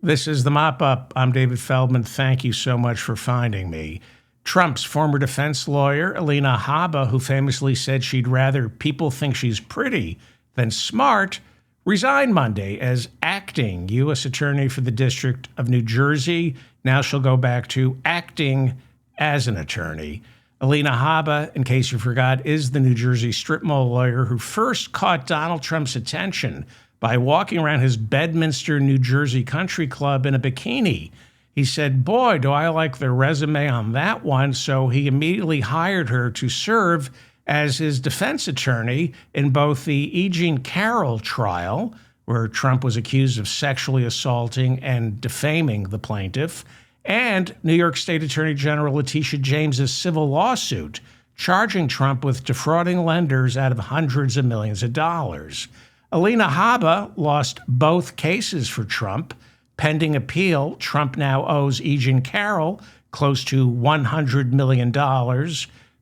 This is the Mop-Up. I'm David Feldman. Thank you so much for finding me. Trump's former defense lawyer, Alina Habba, who famously said she'd rather people think she's pretty than smart, resigned Monday as acting U.S. Attorney for the District of New Jersey. Now she'll go back to acting as an attorney. Alina Habba, in case you forgot, is the New Jersey strip mall lawyer who first caught Donald Trump's attention by walking around his Bedminster, New Jersey country club in a bikini. He said, boy, do I like the resume on that one. So he immediately hired her to serve as his defense attorney in both the E. Jean Carroll trial, where Trump was accused of sexually assaulting and defaming the plaintiff, and New York State Attorney General Letitia James' civil lawsuit charging Trump with defrauding lenders out of hundreds of millions of dollars. Alina Habba lost both cases for Trump. Pending appeal, Trump now owes E. Jean Carroll close to $100 million.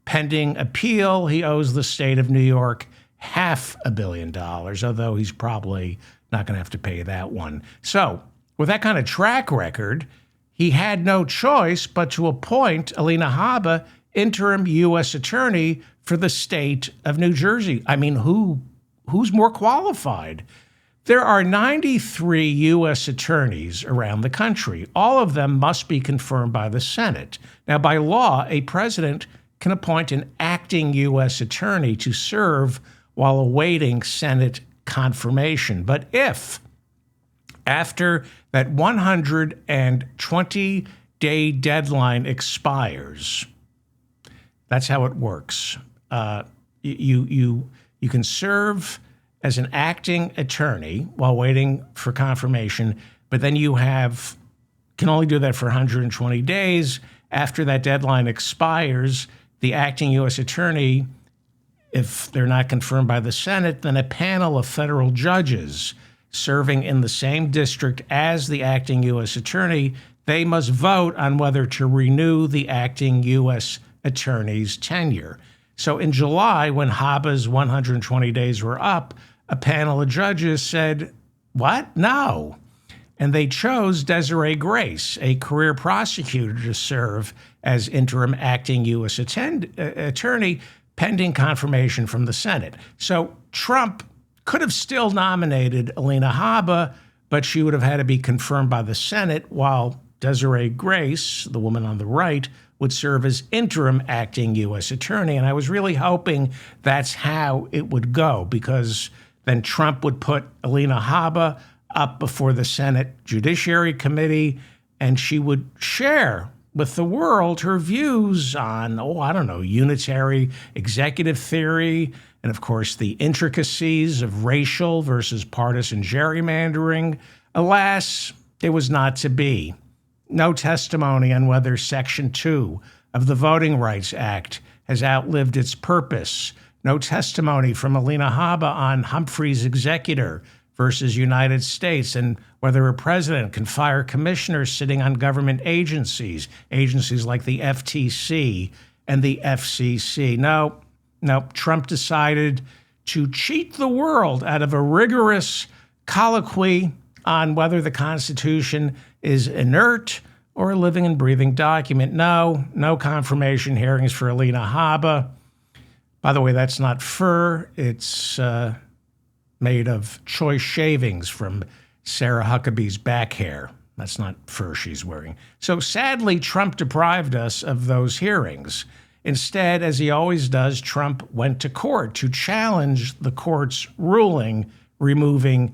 Pending appeal, he owes the state of New York $500 million, although he's probably not going to have to pay that one. So, with that kind of track record, he had no choice but to appoint Alina Habba interim U.S. attorney for the state of New Jersey. I mean, who's more qualified? There are 93 U.S. attorneys around the country. All of them must be confirmed by the Senate. Now, by law, a president can appoint an acting U.S. attorney to serve while awaiting Senate confirmation. But if, after that 120-day deadline expires, that's how it works. You can serve as an acting attorney while waiting for confirmation, but then you can only do that for 120 days. After that deadline expires, the acting U.S. attorney, if they're not confirmed by the Senate, then a panel of federal judges serving in the same district as the acting U.S. attorney, they must vote on whether to renew the acting U.S. attorney's tenure. So in July, when Habba's 120 days were up, a panel of judges said, what? No. And they chose Desiree Grace, a career prosecutor, to serve as interim acting U.S. attorney pending confirmation from the Senate. So Trump could have still nominated Alina Habba, but she would have had to be confirmed by the Senate, while Desiree Grace, the woman on the right, would serve as interim acting U.S. attorney. And I was really hoping that's how it would go, because then Trump would put Alina Habba up before the Senate Judiciary Committee, and she would share with the world her views on, unitary executive theory, and of course the intricacies of racial versus partisan gerrymandering. Alas, it was not to be. No testimony on whether Section 2 of the Voting Rights Act has outlived its purpose. No testimony from Alina Habba on Humphrey's executor versus United States, and whether a president can fire commissioners sitting on government agencies like the FTC and the FCC. No, Trump decided to cheat the world out of a rigorous colloquy on whether the Constitution is inert or a living and breathing document. No confirmation hearings for Alina Habba. By the way, that's not fur. It's made of choice shavings from Sarah Huckabee's back hair. That's not fur she's wearing. So sadly, Trump deprived us of those hearings. Instead, as he always does, Trump went to court to challenge the court's ruling removing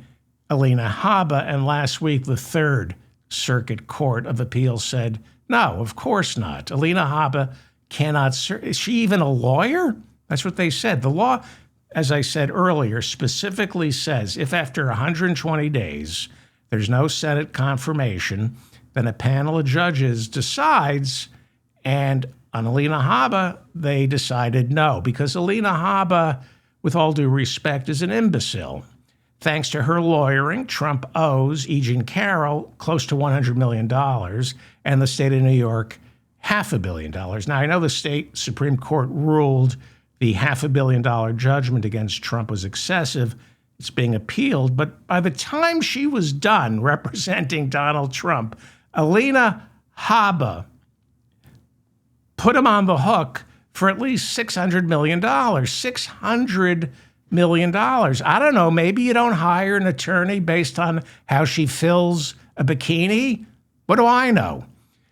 Alina Habba. And last week, the Third Circuit Court of Appeals said, no, of course not. Alina Habba cannot serve. Is she even a lawyer? That's what they said. The law, as I said earlier, specifically says if after 120 days there's no Senate confirmation, then a panel of judges decides, and on Alina Habba, they decided no, because Alina Habba, with all due respect, is an imbecile. Thanks to her lawyering, Trump owes E. Jean Carroll close to $100 million and the state of New York $500 million. Now, I know the state Supreme Court ruled the $500 million judgment against Trump was excessive. It's being appealed. But by the time she was done representing Donald Trump, Alina Habba put him on the hook for at least $600 million. $600 million. I don't know, maybe you don't hire an attorney based on how she fills a bikini? What do I know?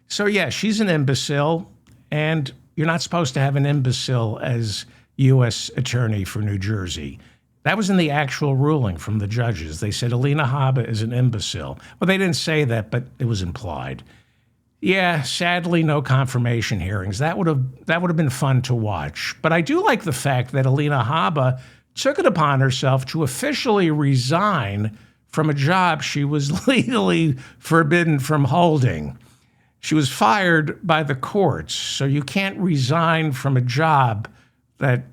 So yeah, she's an imbecile, and you're not supposed to have an imbecile as U.S. Attorney for New Jersey. That was in the actual ruling from the judges. They said Alina Habba is an imbecile. Well, they didn't say that, but it was implied. Yeah, sadly, no confirmation hearings. That would have been fun to watch. But I do like the fact that Alina Habba took it upon herself to officially resign from a job she was legally forbidden from holding. She was fired by the courts, so you can't resign from a job that's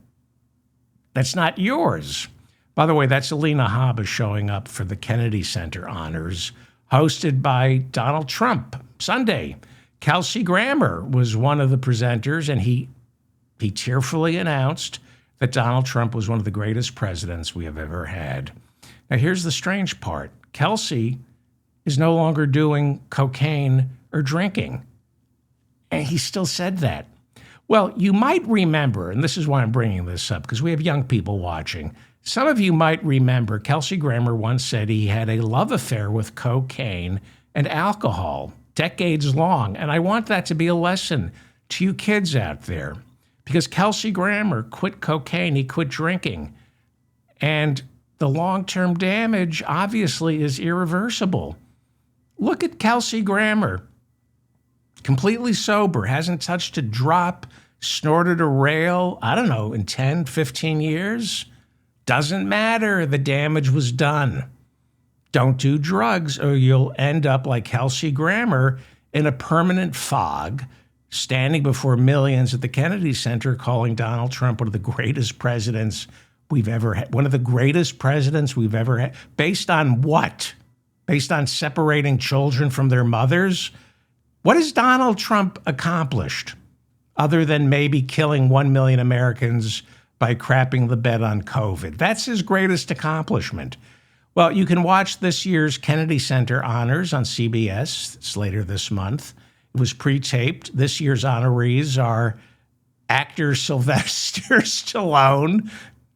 not yours. By the way, that's Alina Habba showing up for the Kennedy Center Honors, hosted by Donald Trump Sunday. Kelsey Grammer was one of the presenters, and he tearfully announced that Donald Trump was one of the greatest presidents we have ever had. Now, here's the strange part. Kelsey is no longer doing cocaine or drinking. And he still said that. Well, you might remember, and this is why I'm bringing this up, because we have young people watching. Some of you might remember Kelsey Grammer once said he had a love affair with cocaine and alcohol, decades long. And I want that to be a lesson to you kids out there. Because Kelsey Grammer quit cocaine, he quit drinking. And the long-term damage, obviously, is irreversible. Look at Kelsey Grammer. Completely sober, hasn't touched a drop, snorted a rail, I don't know, in 10, 15 years. Doesn't matter, the damage was done. Don't do drugs or you'll end up like Kelsey Grammer in a permanent fog, standing before millions at the Kennedy Center calling Donald Trump one of the greatest presidents we've ever had. One of the greatest presidents we've ever had. Based on what? Based on separating children from their mothers? What has Donald Trump accomplished other than maybe killing 1 million Americans by crapping the bed on COVID? That's his greatest accomplishment. Well, you can watch this year's Kennedy Center Honors on CBS. It's later this month. It was pre-taped. This year's honorees are actor Sylvester Stallone.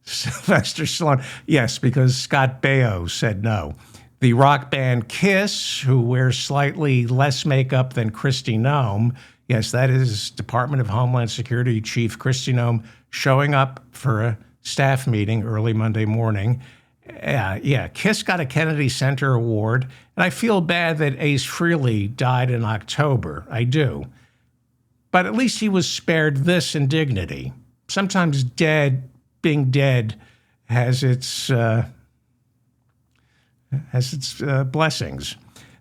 Sylvester Stallone. Yes, because Scott Baio said no. The rock band Kiss, who wears slightly less makeup than Kristi Noem. Yes, that is Department of Homeland Security Chief Kristi Noem showing up for a staff meeting early Monday morning. Yeah, Kiss got a Kennedy Center Award, and I feel bad that Ace Frehley died in October. I do. But at least he was spared this indignity. Sometimes being dead has its blessings.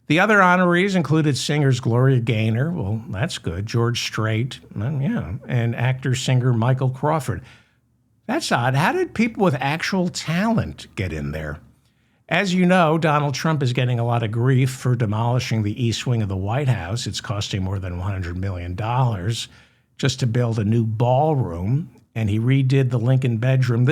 The other honorees included singers Gloria Gaynor, well, that's good, George Strait, and actor-singer Michael Crawford. That's odd. How did people with actual talent get in there? As you know, Donald Trump is getting a lot of grief for demolishing the East Wing of the White House. It's costing more than $100 million just to build a new ballroom, and he redid the Lincoln bedroom.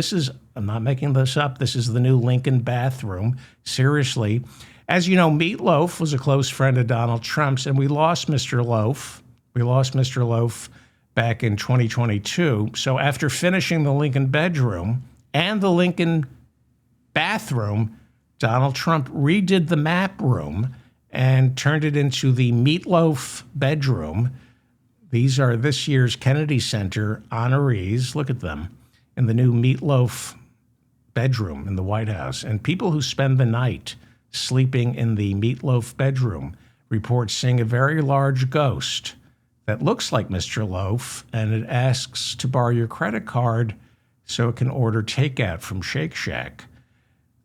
I'm not making this up, this is the new Lincoln bathroom. Seriously. As you know, Meatloaf was a close friend of Donald Trump's, and we lost Mr. Loaf. We lost Mr. Loaf back in 2022. So after finishing the Lincoln bedroom and the Lincoln bathroom, Donald Trump redid the map room and turned it into the Meatloaf bedroom. These are this year's Kennedy Center honorees. Look at them in the new Meatloaf bedroom in the White House. And people who spend the night sleeping in the Meatloaf bedroom report seeing a very large ghost that looks like Mr. Loaf, and it asks to borrow your credit card so it can order takeout from Shake Shack.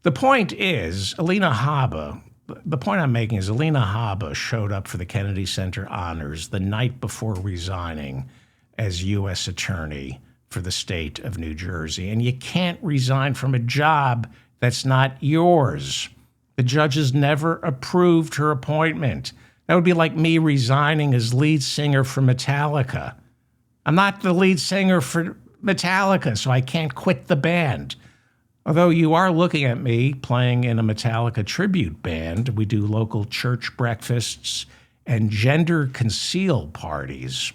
The point is, Alina Habba, the point I'm making is Alina Habba showed up for the Kennedy Center Honors the night before resigning as U.S. Attorney for the state of New Jersey. And you can't resign from a job that's not yours. The judges never approved her appointment. That would be like me resigning as lead singer for Metallica. I'm not the lead singer for Metallica, so I can't quit the band. Although you are looking at me playing in a Metallica tribute band, we do local church breakfasts and gender conceal parties.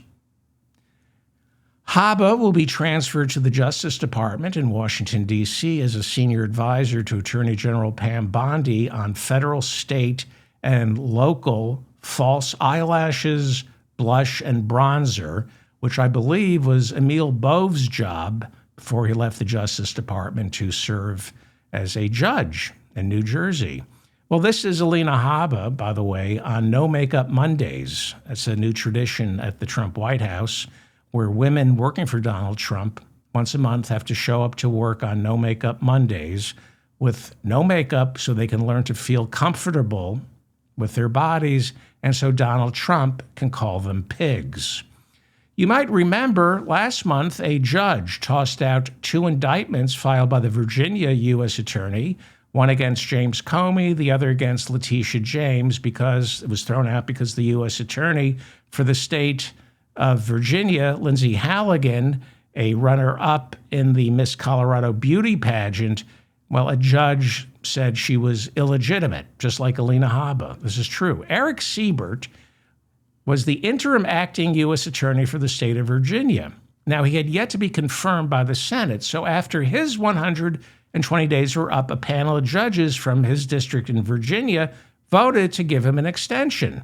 Habba will be transferred to the Justice Department in Washington, D.C. as a senior advisor to Attorney General Pam Bondi on federal, state, and local false eyelashes, blush, and bronzer, which I believe was Emil Bove's job before he left the Justice Department to serve as a judge in New Jersey. Well, this is Alina Habba, by the way, on No Makeup Mondays. That's a new tradition at the Trump White House, where women working for Donald Trump once a month have to show up to work on No Makeup Mondays with no makeup so they can learn to feel comfortable with their bodies, and so Donald Trump can call them pigs. You might remember last month a judge tossed out 2 indictments filed by the Virginia U.S. Attorney, one against James Comey, the other against Letitia James, because it was thrown out because the U.S. Attorney for the state of Virginia, Lindsey Halligan, a runner-up in the Miss Colorado beauty pageant, well, a judge said she was illegitimate, just like Alina Habba. This is true. Eric Siebert was the interim acting U.S. Attorney for the state of Virginia. Now, he had yet to be confirmed by the Senate, so after his 120 days were up, a panel of judges from his district in Virginia voted to give him an extension.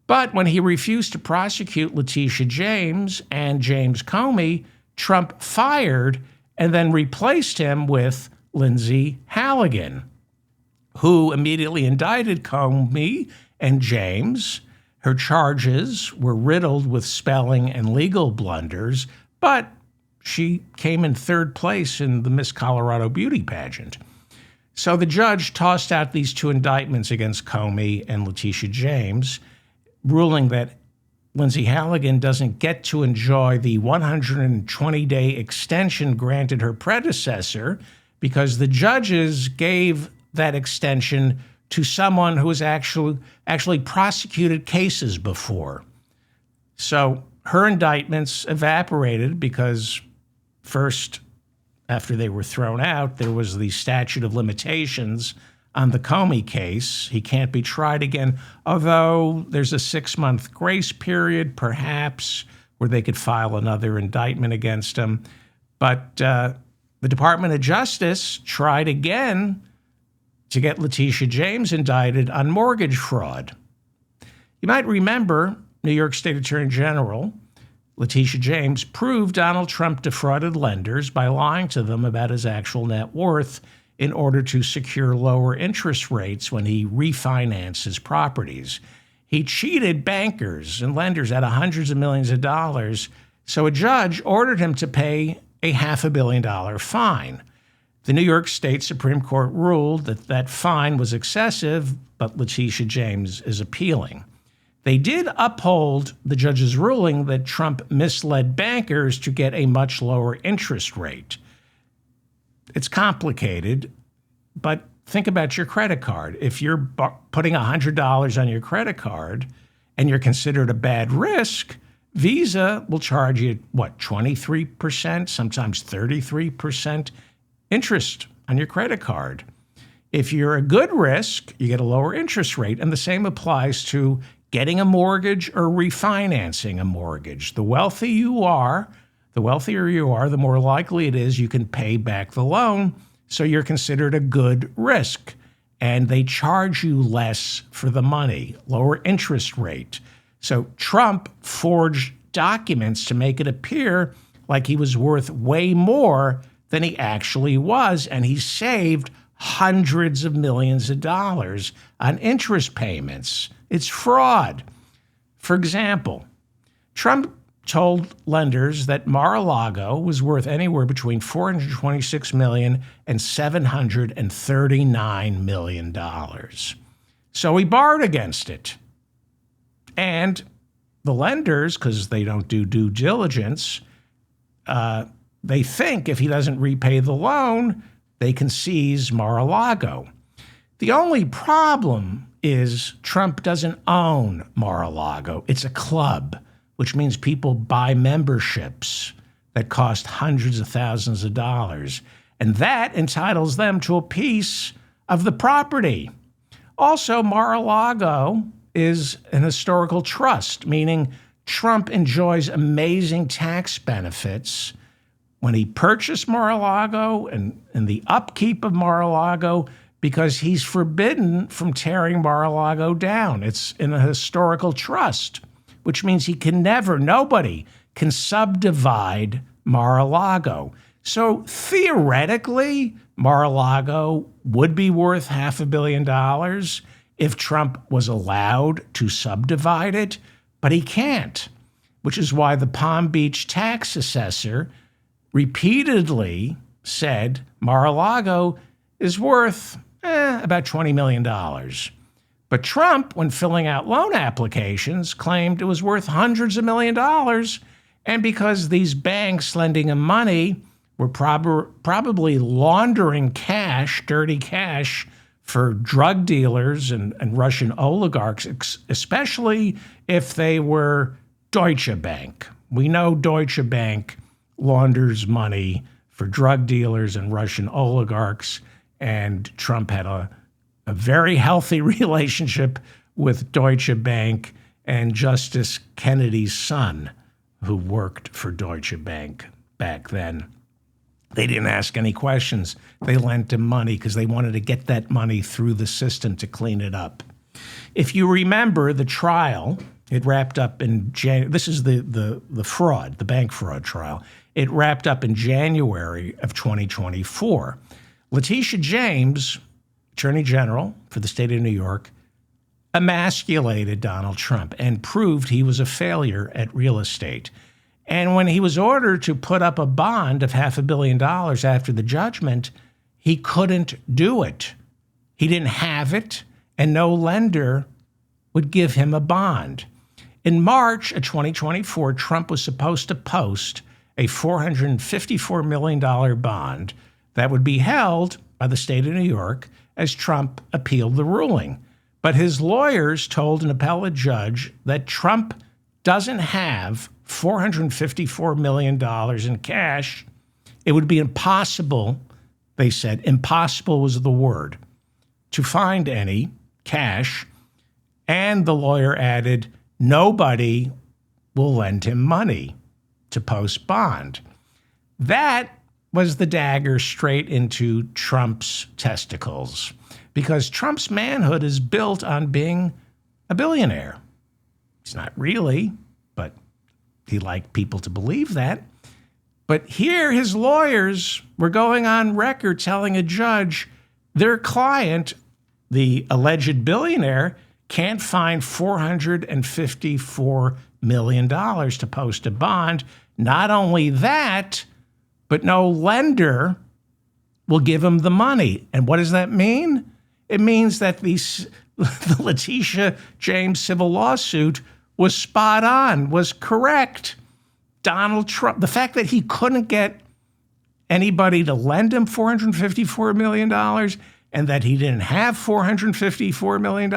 But when he refused to prosecute Letitia James and James Comey, Trump fired and then replaced him with Lindsey Halligan, who immediately indicted Comey and James. Her charges were riddled with spelling and legal blunders, but she came in 3rd place in the Miss Colorado beauty pageant. So the judge tossed out these 2 indictments against Comey and Letitia James, ruling that Lindsey Halligan doesn't get to enjoy the 120-day extension granted her predecessor because the judges gave that extension to someone who has actually prosecuted cases before. So her indictments evaporated because first, after they were thrown out, there was the statute of limitations on the Comey case. He can't be tried again, although there's a 6-month grace period, perhaps, where they could file another indictment against him. But the Department of Justice tried again to get Letitia James indicted on mortgage fraud. You might remember New York State Attorney General Letitia James proved Donald Trump defrauded lenders by lying to them about his actual net worth in order to secure lower interest rates when he refinanced his properties. He cheated bankers and lenders out of hundreds of millions of dollars, so a judge ordered him to pay a $500 million fine. The New York State Supreme Court ruled that that fine was excessive, but Letitia James is appealing. They did uphold the judge's ruling that Trump misled bankers to get a much lower interest rate. It's complicated, but think about your credit card. If you're putting $100 on your credit card and you're considered a bad risk, Visa will charge you, 23%, sometimes 33% interest on your credit card. If you're a good risk, you get a lower interest rate, and the same applies to getting a mortgage or refinancing a mortgage. The wealthier you are, the more likely it is you can pay back the loan, so you're considered a good risk. And they charge you less for the money, lower interest rate. So Trump forged documents to make it appear like he was worth way more than he actually was, and he saved hundreds of millions of dollars on interest payments. It's fraud. For example, Trump told lenders that Mar-a-Lago was worth anywhere between $426 million and $739 million. So he borrowed against it. And the lenders, because they don't do due diligence, they think if he doesn't repay the loan, they can seize Mar-a-Lago. The only problem is Trump doesn't own Mar-a-Lago. It's a club, which means people buy memberships that cost hundreds of thousands of dollars. and that entitles them to a piece of the property. Also, Mar-a-Lago is an historical trust, meaning Trump enjoys amazing tax benefits when he purchased Mar-a-Lago and the upkeep of Mar-a-Lago, because he's forbidden from tearing Mar-a-Lago down. It's in a historical trust, which means nobody can subdivide Mar-a-Lago. So theoretically, Mar-a-Lago would be worth $500 million if Trump was allowed to subdivide it, but he can't, which is why the Palm Beach tax assessor repeatedly said Mar-a-Lago is worth about $20 million. But Trump, when filling out loan applications, claimed it was worth hundreds of $millions. And because these banks lending him money were probably laundering cash, dirty cash, for drug dealers and Russian oligarchs, especially if they were Deutsche Bank. We know Deutsche Bank launders money for drug dealers and Russian oligarchs, and Trump had a very healthy relationship with Deutsche Bank and Justice Kennedy's son, who worked for Deutsche Bank back then. They didn't ask any questions. They lent him money because they wanted to get that money through the system to clean it up. If you remember the trial, it wrapped up in January. This is the fraud, the bank fraud trial. It wrapped up in January of 2024. Letitia James, Attorney General for the state of New York, emasculated Donald Trump and proved he was a failure at real estate. And when he was ordered to put up a bond of $500 million after the judgment, he couldn't do it. He didn't have it, and no lender would give him a bond. In March of 2024, Trump was supposed to post a $454 million bond that would be held by the state of New York as Trump appealed the ruling. But his lawyers told an appellate judge that Trump doesn't have $454 million in cash. It would be impossible, they said, impossible was the word, to find any cash. And the lawyer added, nobody will lend him money to post bond. That was the dagger straight into Trump's testicles, because Trump's manhood is built on being a billionaire. He's not really, but he liked people to believe that. But here his lawyers were going on record telling a judge their client, the alleged billionaire, can't find $454 million to post a bond. Not only that, but no lender will give him the money. And what does that mean? It means that the Letitia James civil lawsuit was spot on, was correct. Donald Trump, the fact that he couldn't get anybody to lend him $454 million and that he didn't have $454 million,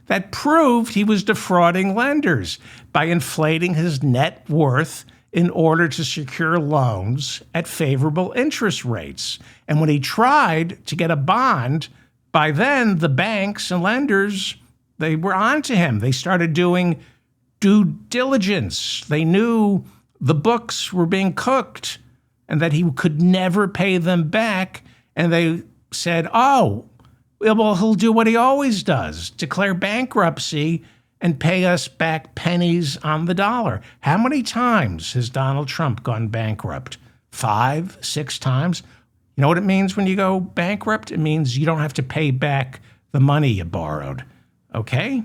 that proved he was defrauding lenders by inflating his net worth in order to secure loans at favorable interest rates. And when he tried to get a bond, by then the banks and lenders, they were onto him. They started doing due diligence. They knew the books were being cooked and that he could never pay them back. And they said, oh, well, he'll do what he always does, declare bankruptcy and pay us back pennies on the dollar. How many times has Donald Trump gone bankrupt? 5, 6 times? You know what it means when you go bankrupt? It means you don't have to pay back the money you borrowed. Okay?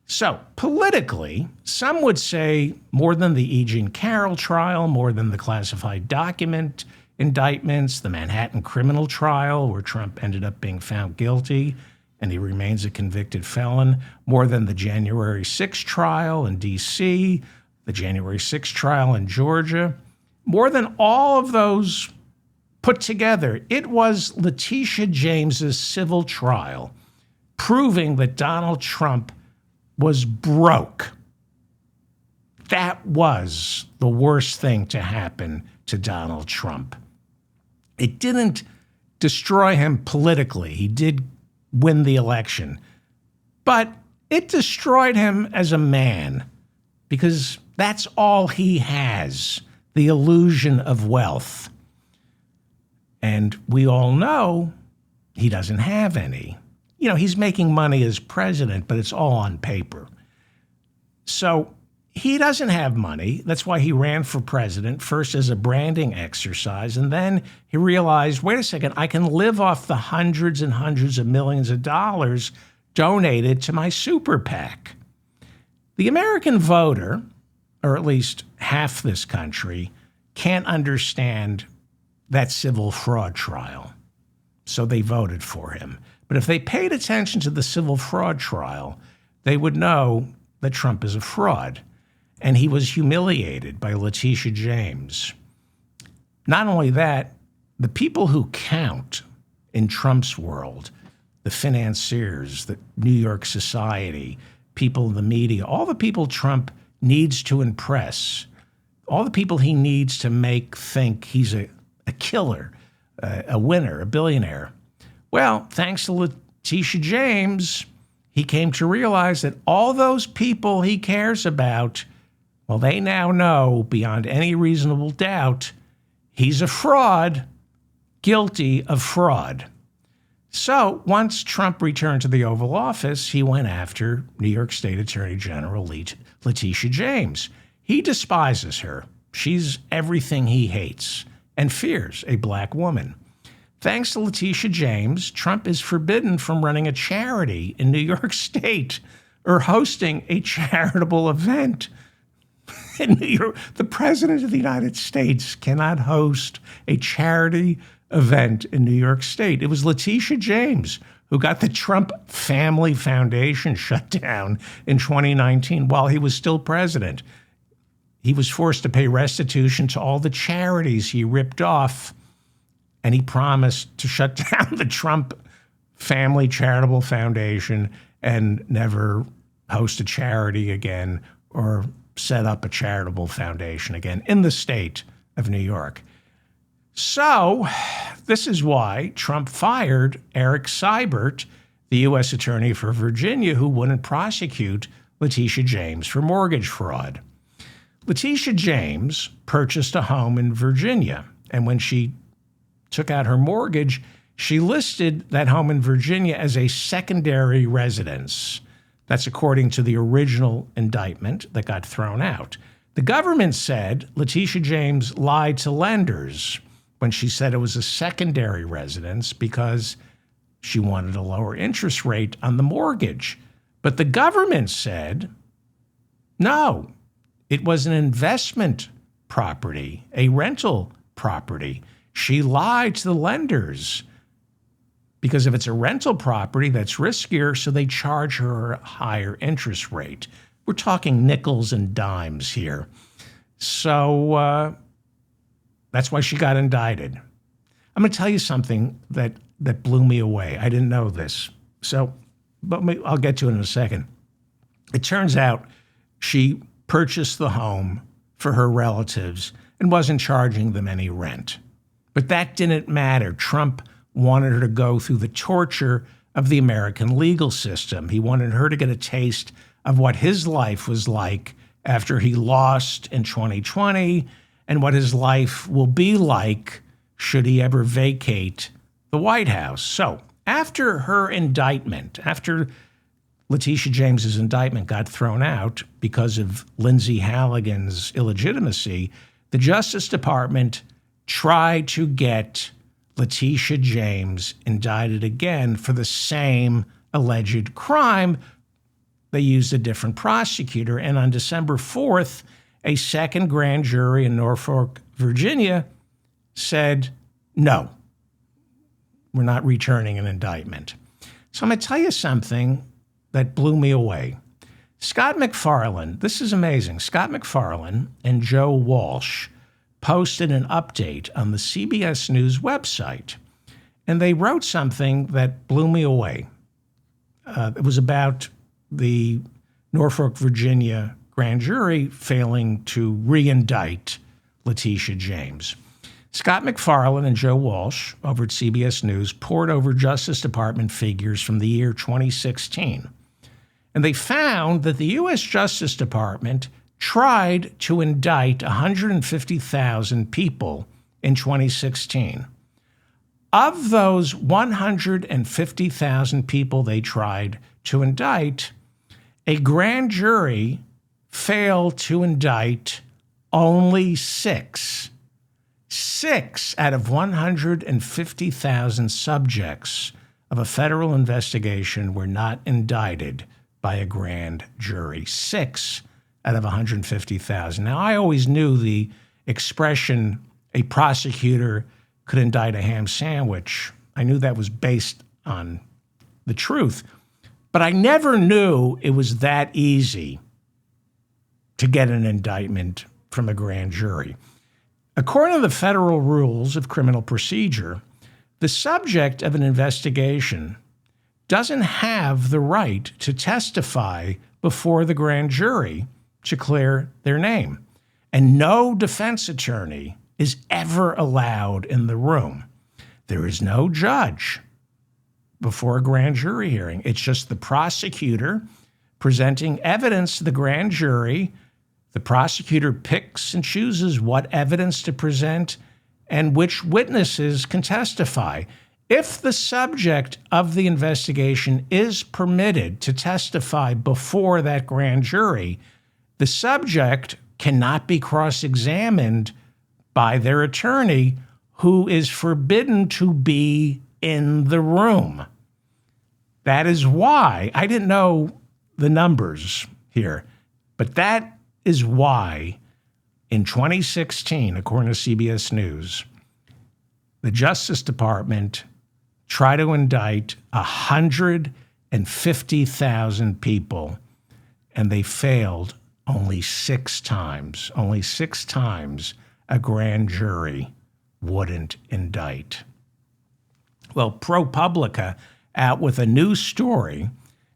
So, politically, some would say more than the E. Jean Carroll trial, more than the classified document indictments, the Manhattan criminal trial, where Trump ended up being found guilty and he remains a convicted felon, more than the January 6th trial in D.C., the January 6th trial in Georgia, more than all of those put together, it was Letitia James's civil trial proving that Donald Trump was broke. That was the worst thing to happen to Donald Trump. It didn't destroy him politically. He did win the election. But it destroyed him as a man, because that's all he has, the illusion of wealth. And we all know he doesn't have any. You know, he's making money as president, but it's all on paper. So he doesn't have money. That's why he ran for president, first as a branding exercise. And then he realized, wait a second, I can live off the hundreds and hundreds of millions of dollars donated to my super PAC. The American voter, or at least half this country, can't understand that civil fraud trial. So they voted for him. But if they paid attention to the civil fraud trial, they would know that Trump is a fraud. And he was humiliated by Letitia James. Not only that, the people who count in Trump's world, the financiers, the New York society, people in the media, all the people Trump needs to impress, all the people he needs to make think he's a killer, a winner, a billionaire. Well, thanks to Letitia James, he came to realize that all those people he cares about, well, they now know beyond any reasonable doubt he's a fraud, guilty of fraud. So once Trump returned to the Oval Office, he went after New York State Attorney General Letitia James. He despises her. She's everything he hates and fears, a black woman. Thanks to Letitia James, Trump is forbidden from running a charity in New York State or hosting a charitable event. In New York, the President of the United States cannot host a charity event in New York State. It was Letitia James who got the Trump Family Foundation shut down in 2019 while he was still president. He was forced to pay restitution to all the charities he ripped off, and he promised to shut down the Trump Family Charitable Foundation and never host a charity again or set up a charitable foundation again in the state of New York. So this is why Trump fired Eric Seibert, the U.S. Attorney for Virginia, who wouldn't prosecute Letitia James for mortgage fraud. Letitia James purchased a home in Virginia, and when she took out her mortgage, she listed that home in Virginia as a secondary residence. That's according to the original indictment that got thrown out. The government said Letitia James lied to lenders when she said it was a secondary residence because she wanted a lower interest rate on the mortgage. But the government said, no, it was an investment property, a rental property. She lied to the lenders because if it's a rental property, that's riskier, so they charge her a higher interest rate. We're talking nickels and dimes here. So that's why she got indicted. I'm going to tell you something that blew me away. I didn't know this. But I'll get to it in a second. It turns out she purchased the home for her relatives and wasn't charging them any rent. But that didn't matter. Trump wanted her to go through the torture of the American legal system. He wanted her to get a taste of what his life was like after he lost in 2020 and what his life will be like should he ever vacate the White House. So after her indictment, after Letitia James's indictment got thrown out because of Lindsey Halligan's illegitimacy, the Justice Department tried to get Letitia James indicted again for the same alleged crime. They used a different prosecutor, and on December 4th, a second grand jury in Norfolk, Virginia, said, no, we're not returning an indictment. So I'm going to tell you something that blew me away. Scott MacFarlane, this is amazing. Scott MacFarlane and Joe Walsh posted an update on the CBS News website, and they wrote something that blew me away. It was about the Norfolk, Virginia grand jury failing to re-indict Letitia James. Scott McFarlane and Joe Walsh over at CBS News pored over Justice Department figures from the year 2016. And they found that the U.S. Justice Department tried to indict 150,000 people in 2016. Of those 150,000 people they tried to indict, a grand jury failed to indict only 6. 6 out of 150,000 subjects of a federal investigation were not indicted by a grand jury. 6 out of 150,000. Now, I always knew the expression, a prosecutor could indict a ham sandwich. I knew that was based on the truth. But I never knew it was that easy to get an indictment from a grand jury. According to the federal rules of criminal procedure, the subject of an investigation doesn't have the right to testify before the grand jury to clear their name. And no defense attorney is ever allowed in the room. There is no judge before a grand jury hearing. It's just the prosecutor presenting evidence to the grand jury. The prosecutor picks and chooses what evidence to present and which witnesses can testify. If the subject of the investigation is permitted to testify before that grand jury, the subject cannot be cross-examined by their attorney, who is forbidden to be in the room. That is why, I didn't know the numbers here, but that is why in 2016, according to CBS News, the Justice Department tried to indict 150,000 people, and they failed only 6 times. Only 6 times a grand jury wouldn't indict. Well, ProPublica out with a new story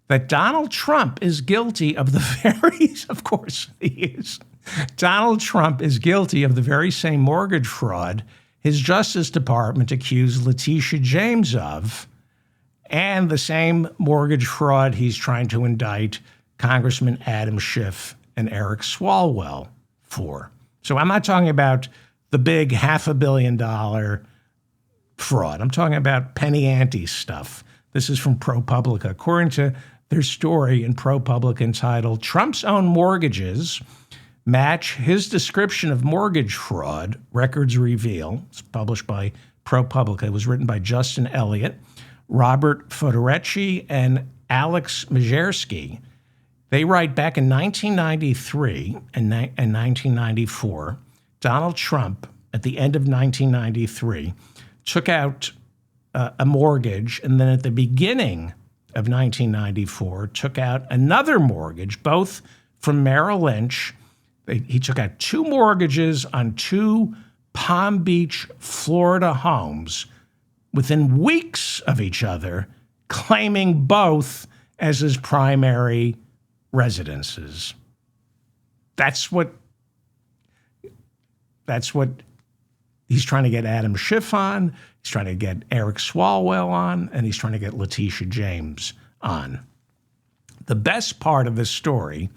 that Donald Trump is guilty of the very, of course he is. Donald Trump is guilty of the very same mortgage fraud his Justice Department accused Letitia James of, and the same mortgage fraud he's trying to indict Congressman Adam Schiff and Eric Swalwell for. So I'm not talking about the big $500 million fraud. I'm talking about penny ante stuff. This is from ProPublica. According to their story in ProPublica entitled, Trump's Own Mortgages Match His Description of Mortgage Fraud, Records Reveal. It's published by ProPublica. It was written by Justin Elliott, Robert Fotorecki, and Alex Majerski. They write back in 1993 and 1994, Donald Trump, at the end of 1993, took out a mortgage, and then at the beginning of 1994, took out another mortgage, both from Merrill Lynch. He took out 2 mortgages on 2 Palm Beach, Florida homes within weeks of each other, claiming both as his primary residences. That's what he's trying to get Adam Schiff on, he's trying to get Eric Swalwell on, and he's trying to get Letitia James on. The best part of this story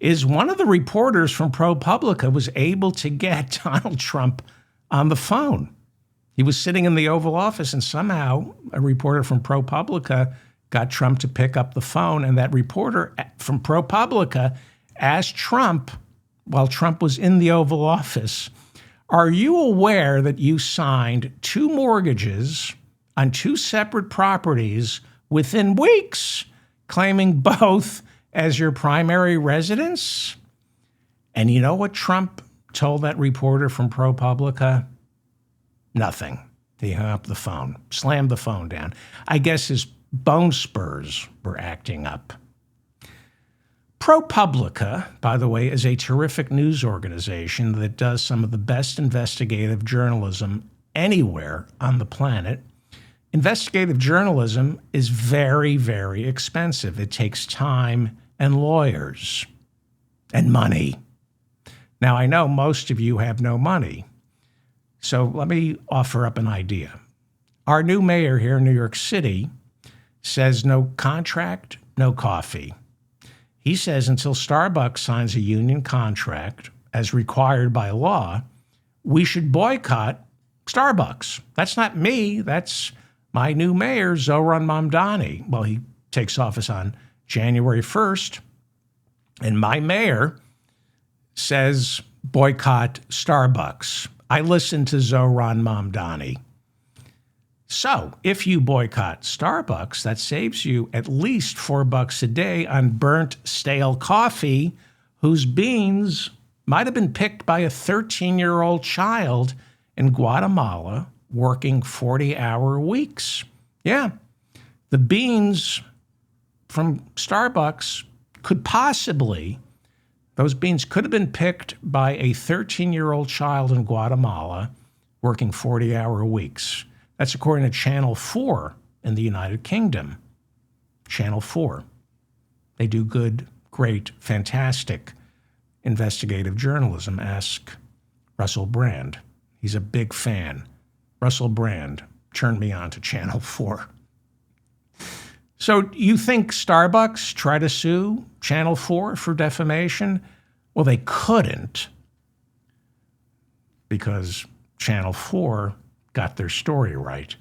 is one of the reporters from ProPublica was able to get Donald Trump on the phone. He was sitting in the Oval Office, and somehow a reporter from ProPublica got Trump to pick up the phone, and that reporter from ProPublica asked Trump, while Trump was in the Oval Office, are you aware that you signed 2 mortgages on 2 separate properties within weeks, claiming both as your primary residence? And you know what Trump told that reporter from ProPublica? Nothing. He hung up the phone, slammed the phone down. I guess his bone spurs were acting up. ProPublica, by the way, is a terrific news organization that does some of the best investigative journalism anywhere on the planet. Investigative journalism is very, very expensive. It takes time and lawyers and money. Now, I know most of you have no money. So let me offer up an idea. Our new mayor here in New York City says no contract, no coffee. He says until Starbucks signs a union contract as required by law, we should boycott Starbucks. That's not me. That's my new mayor, Zoran Mamdani. Well, he takes office on January 1st, and my mayor says boycott Starbucks. I listen to Zoran Mamdani. So if you boycott Starbucks, that saves you at least $4 a day on burnt, stale coffee whose beans might have been picked by a 13-year-old child in Guatemala working 40-hour weeks. Yeah, the beans from Starbucks those beans could have been picked by a 13-year-old child in Guatemala working 40-hour weeks. That's according to Channel 4 in the United Kingdom. Channel 4. They do good, great, fantastic investigative journalism. Ask Russell Brand. He's a big fan. Russell Brand turned me on to Channel 4. So you think Starbucks tried to sue Channel 4 for defamation? Well, they couldn't because Channel 4 got their story right.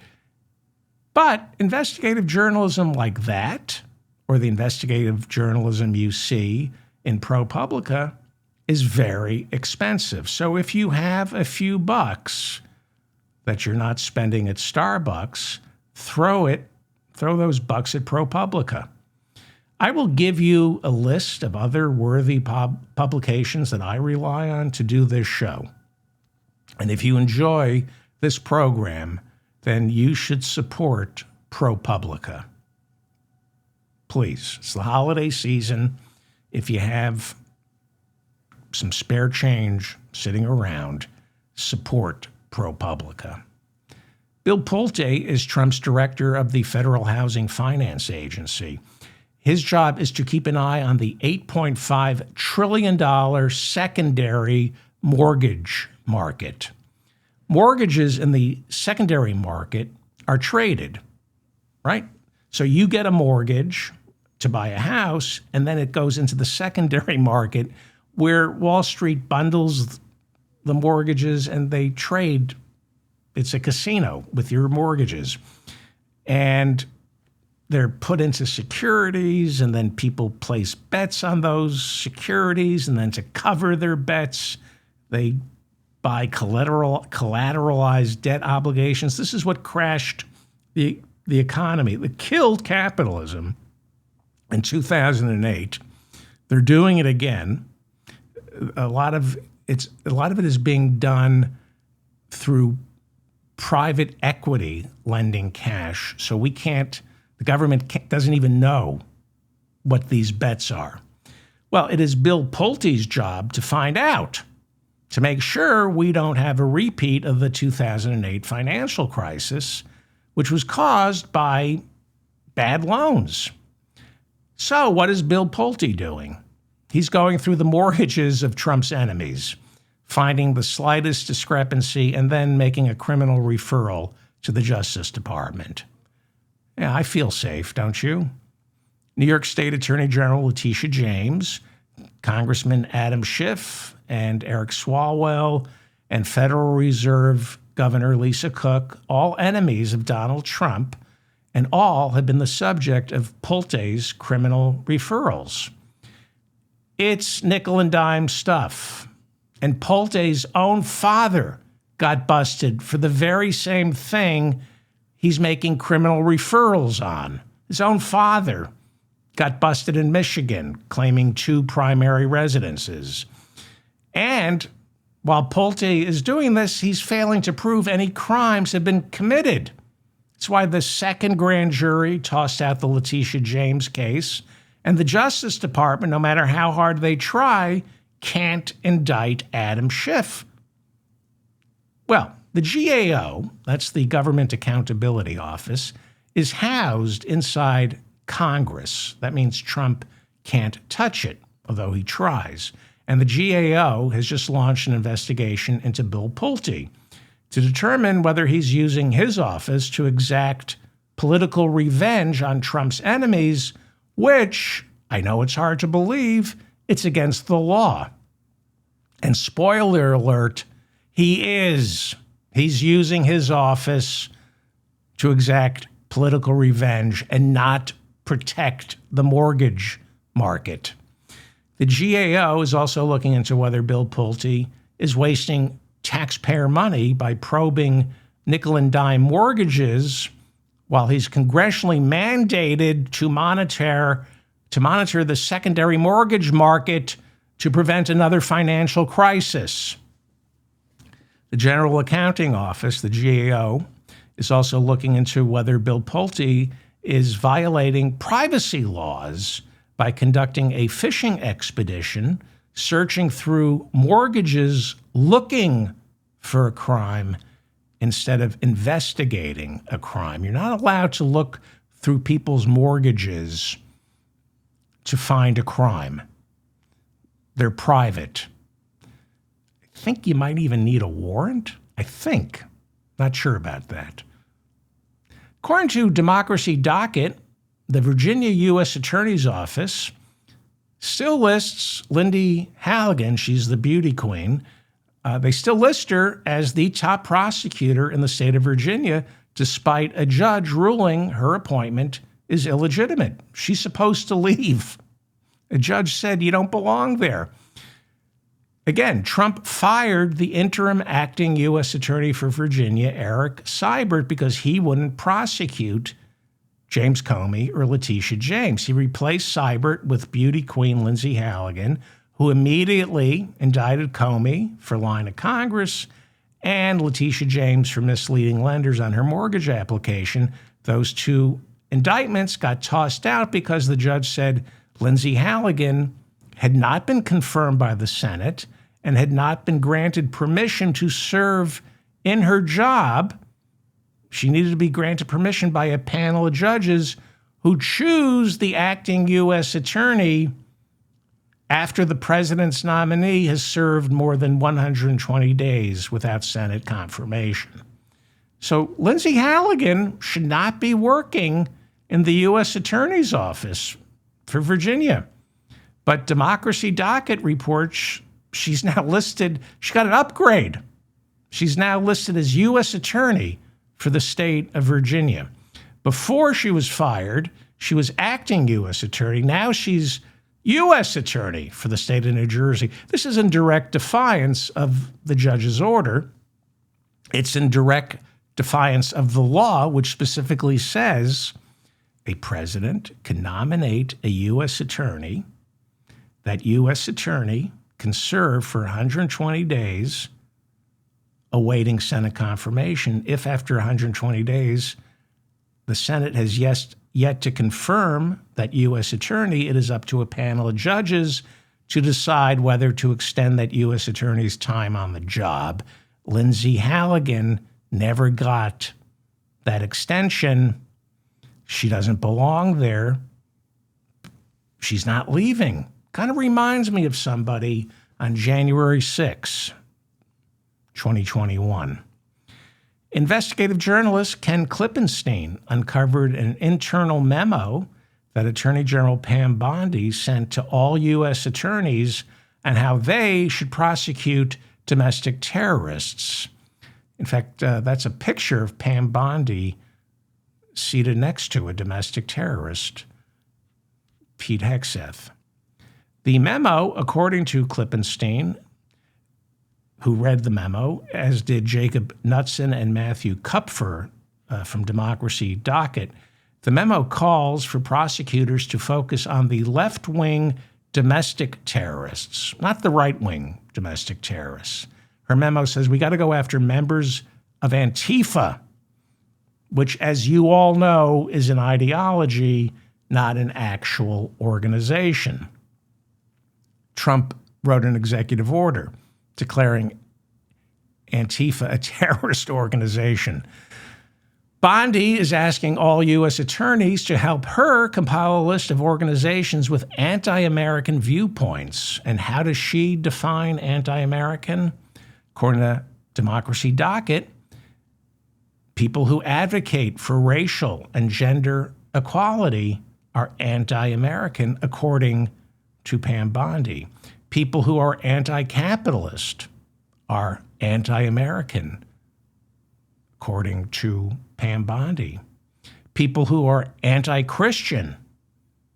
But investigative journalism like that, or the investigative journalism you see in ProPublica, is very expensive. So if you have a few bucks that you're not spending at Starbucks, throw those bucks at ProPublica. I will give you a list of other worthy publications that I rely on to do this show. And if you enjoy this program, then you should support ProPublica. Please, it's the holiday season. If you have some spare change sitting around, support ProPublica. Bill Pulte is Trump's director of the Federal Housing Finance Agency. His job is to keep an eye on the $8.5 trillion secondary mortgage market. Mortgages in the secondary market are traded, right? So you get a mortgage to buy a house, and then it goes into the secondary market where Wall Street bundles the mortgages and they trade. It's a casino with your mortgages. And they're put into securities, and then people place bets on those securities, and then to cover their bets, they buy collateralized debt obligations. This is what crashed the economy. It killed capitalism in 2008. They're doing it again. A lot of it is being done through private equity lending cash. So the government doesn't even know what these bets are. Well, it is Bill Pulte's job to find out, to make sure we don't have a repeat of the 2008 financial crisis, which was caused by bad loans. So what is Bill Pulte doing? He's going through the mortgages of Trump's enemies, finding the slightest discrepancy, and then making a criminal referral to the Justice Department. Yeah, I feel safe, don't you? New York State Attorney General Letitia James, Congressman Adam Schiff and Eric Swalwell, and Federal Reserve Governor Lisa Cook, all enemies of Donald Trump, and all have been the subject of Pulte's criminal referrals. It's nickel and dime stuff. And Pulte's own father got busted for the very same thing he's making criminal referrals on. His own father got busted in Michigan, claiming 2 primary residences. And while Pulte is doing this, he's failing to prove any crimes have been committed. That's why the second grand jury tossed out the Letitia James case, and the Justice Department, no matter how hard they try, can't indict Adam Schiff. Well, the GAO, that's the Government Accountability Office, is housed inside Congress. That means Trump can't touch it, although he tries. And the GAO has just launched an investigation into Bill Pulte to determine whether he's using his office to exact political revenge on Trump's enemies, which, I know it's hard to believe, it's against the law. And spoiler alert, he is. He's using his office to exact political revenge and not protect the mortgage market. The GAO is also looking into whether Bill Pulte is wasting taxpayer money by probing nickel and dime mortgages while he's congressionally mandated to monitor the secondary mortgage market to prevent another financial crisis. The General Accounting Office, the GAO, is also looking into whether Bill Pulte is violating privacy laws by conducting a fishing expedition, searching through mortgages looking for a crime instead of investigating a crime. You're not allowed to look through people's mortgages to find a crime. They're private. I think you might even need a warrant. I think. Not sure about that. According to Democracy Docket, the Virginia U.S. Attorney's Office still lists Lindsey Halligan, she's the beauty queen, they still list her as the top prosecutor in the state of Virginia, despite a judge ruling her appointment is illegitimate. She's supposed to leave. A judge said, you don't belong there. Again, Trump fired the interim acting U.S. Attorney for Virginia, Eric Seibert, because he wouldn't prosecute James Comey or Letitia James. He replaced Seibert with beauty queen Lindsey Halligan, who immediately indicted Comey for lying to Congress and Letitia James for misleading lenders on her mortgage application. Those two indictments got tossed out because the judge said Lindsey Halligan had not been confirmed by the Senate and had not been granted permission to serve in her job. She needed to be granted permission by a panel of judges who choose the acting U.S. attorney after the president's nominee has served more than 120 days without Senate confirmation. So Lindsey Halligan should not be working in the U.S. Attorney's Office for Virginia. But Democracy Docket reports she's now listed, she got an upgrade. She's now listed as U.S. Attorney for the state of Virginia. Before she was fired, she was acting U.S. Attorney. Now she's U.S. Attorney for the state of New Jersey. This is in direct defiance of the judge's order. It's in direct defiance of the law, which specifically says a president can nominate a U.S. attorney. That U.S. attorney can serve for 120 days awaiting Senate confirmation. If after 120 days the Senate has yet to confirm that U.S. attorney, it is up to a panel of judges to decide whether to extend that U.S. attorney's time on the job. Lindsey Halligan never got that extension. She doesn't belong there. She's not leaving. Kind of reminds me of somebody on January 6, 2021. Investigative journalist Ken Klippenstein uncovered an internal memo that Attorney General Pam Bondi sent to all U.S. attorneys on how they should prosecute domestic terrorists. In fact, that's a picture of Pam Bondi seated next to a domestic terrorist, Pete Hegseth. The memo, according to Klippenstein, who read the memo, as did Jacob Knutson and Matthew Kupfer from Democracy Docket, the memo calls for prosecutors to focus on the left-wing domestic terrorists, not the right-wing domestic terrorists. Her memo says we got to go after members of Antifa, which, as you all know, is an ideology, not an actual organization. Trump wrote an executive order declaring Antifa a terrorist organization. Bondi is asking all U.S. attorneys to help her compile a list of organizations with anti-American viewpoints. And how does she define anti-American? According to Democracy Docket, People who advocate for racial and gender equality are anti-American, according to Pam Bondi. People who are anti-capitalist are anti-American, according to Pam Bondi. People who are anti-Christian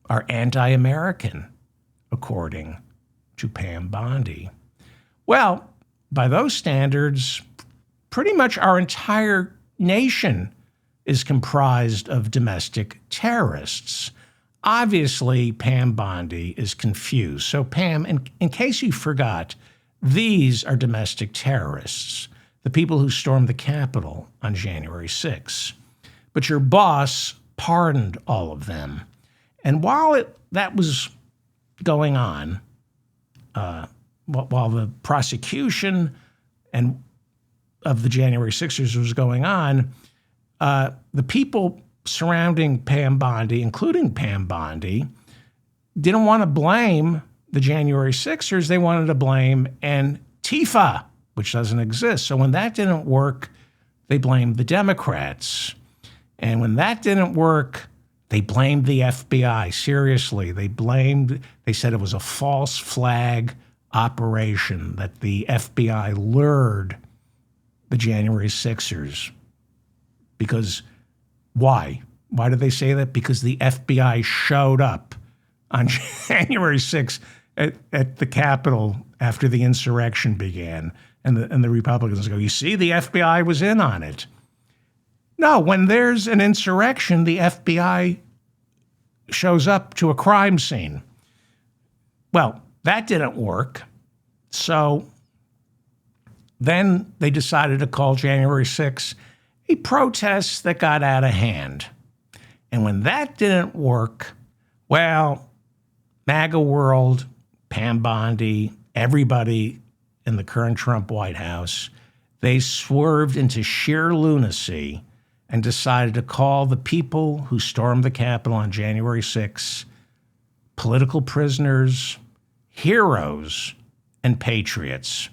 are anti-American, according to Pam Bondi. Well, by those standards, pretty much our entire nation is comprised of domestic terrorists. Obviously, Pam Bondi is confused. So, Pam, in case you forgot, these are domestic terrorists, the people who stormed the Capitol on January 6. But your boss pardoned all of them. And while that was going on, while the prosecution of the January 6ers was going on, the people surrounding Pam Bondi, including Pam Bondi, didn't want to blame the January 6ers. They wanted to blame Antifa, which doesn't exist. So when that didn't work, they blamed the Democrats. And when that didn't work, they blamed the FBI. Seriously, they said it was a false flag operation, that the FBI lured the January 6ers. Because why? Why did they say that? Because the FBI showed up on January 6th at the Capitol after the insurrection began. And the Republicans go, you see, the FBI was in on it. No, when there's an insurrection, the FBI shows up to a crime scene. Well, that didn't work. So then they decided to call January 6th a protest that got out of hand. And when that didn't work, well, MAGA world, Pam Bondi, everybody in the current Trump White House, they swerved into sheer lunacy and decided to call the people who stormed the Capitol on January 6th political prisoners, heroes, and patriots.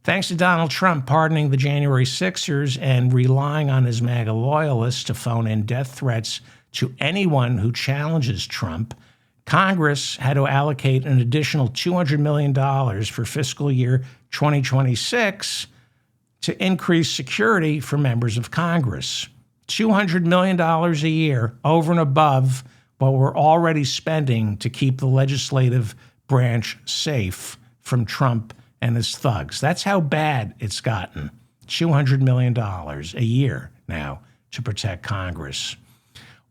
Thanks to Donald Trump pardoning the January 6ers and relying on his MAGA loyalists to phone in death threats to anyone who challenges Trump, Congress had to allocate an additional $200 million for fiscal year 2026 to increase security for members of Congress. $200 million a year over and above what we're already spending to keep the legislative branch safe from Trump and his thugs. That's how bad it's gotten. $200 million a year now to protect Congress.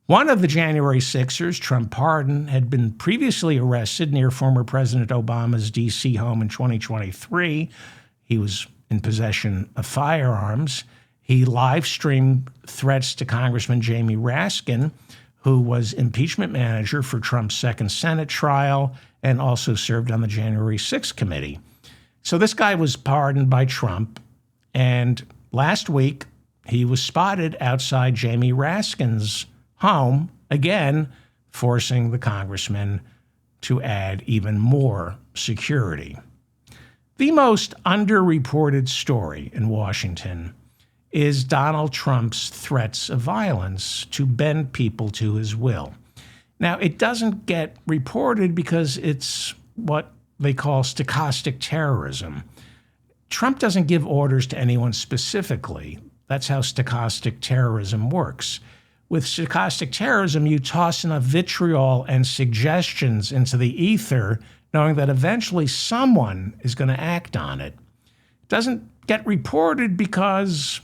One of the January 6ers, Trump pardoned, had been previously arrested near former President Obama's D.C. home in 2023. He was in possession of firearms. He live-streamed threats to Congressman Jamie Raskin, who was impeachment manager for Trump's second Senate trial and also served on the January 6th committee. So this guy was pardoned by Trump, and last week he was spotted outside Jamie Raskin's home, again, forcing the congressman to add even more security. The most underreported story in Washington is Donald Trump's threats of violence to bend people to his will. Now, it doesn't get reported because it's what they call stochastic terrorism. Trump doesn't give orders to anyone specifically. That's how stochastic terrorism works. With stochastic terrorism, you toss enough vitriol and suggestions into the ether, knowing that eventually someone is going to act on it. It doesn't get reported because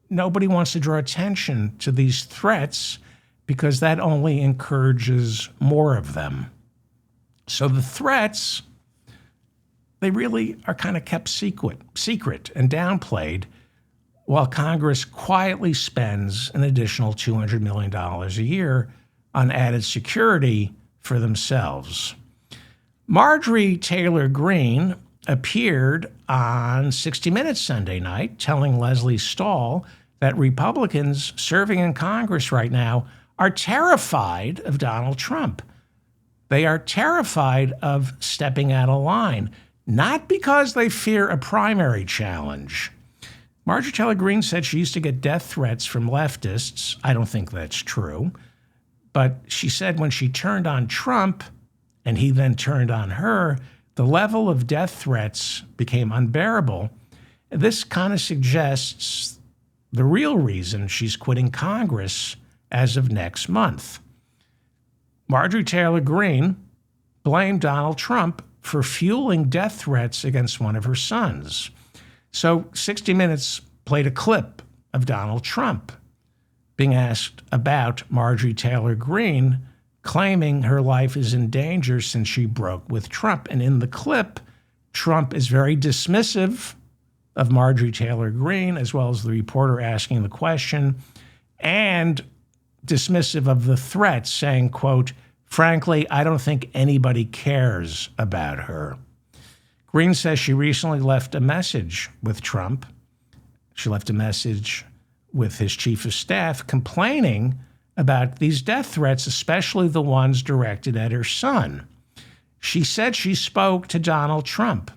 nobody wants to draw attention to these threats, because that only encourages more of them. So the threats, they really are kind of kept secret and downplayed, while Congress quietly spends an additional $200 million a year on added security for themselves. Marjorie Taylor Greene appeared on 60 Minutes Sunday night telling Leslie Stahl that Republicans serving in Congress right now are terrified of Donald Trump. They are terrified of stepping out of line, not because they fear a primary challenge. Marjorie Taylor Greene said she used to get death threats from leftists. I don't think that's true. But she said when she turned on Trump and he then turned on her, the level of death threats became unbearable. This kind of suggests the real reason she's quitting Congress as of next month. Marjorie Taylor Greene blamed Donald Trump for fueling death threats against one of her sons. So 60 Minutes played a clip of Donald Trump being asked about Marjorie Taylor Greene, claiming her life is in danger since she broke with Trump. And in the clip, Trump is very dismissive of Marjorie Taylor Greene, as well as the reporter asking the question, and dismissive of the threats, saying, quote, "Frankly, I don't think anybody cares about her." Greene says she recently left a message with Trump. She left a message with his chief of staff complaining about these death threats, especially the ones directed at her son. She said she spoke to Donald Trump,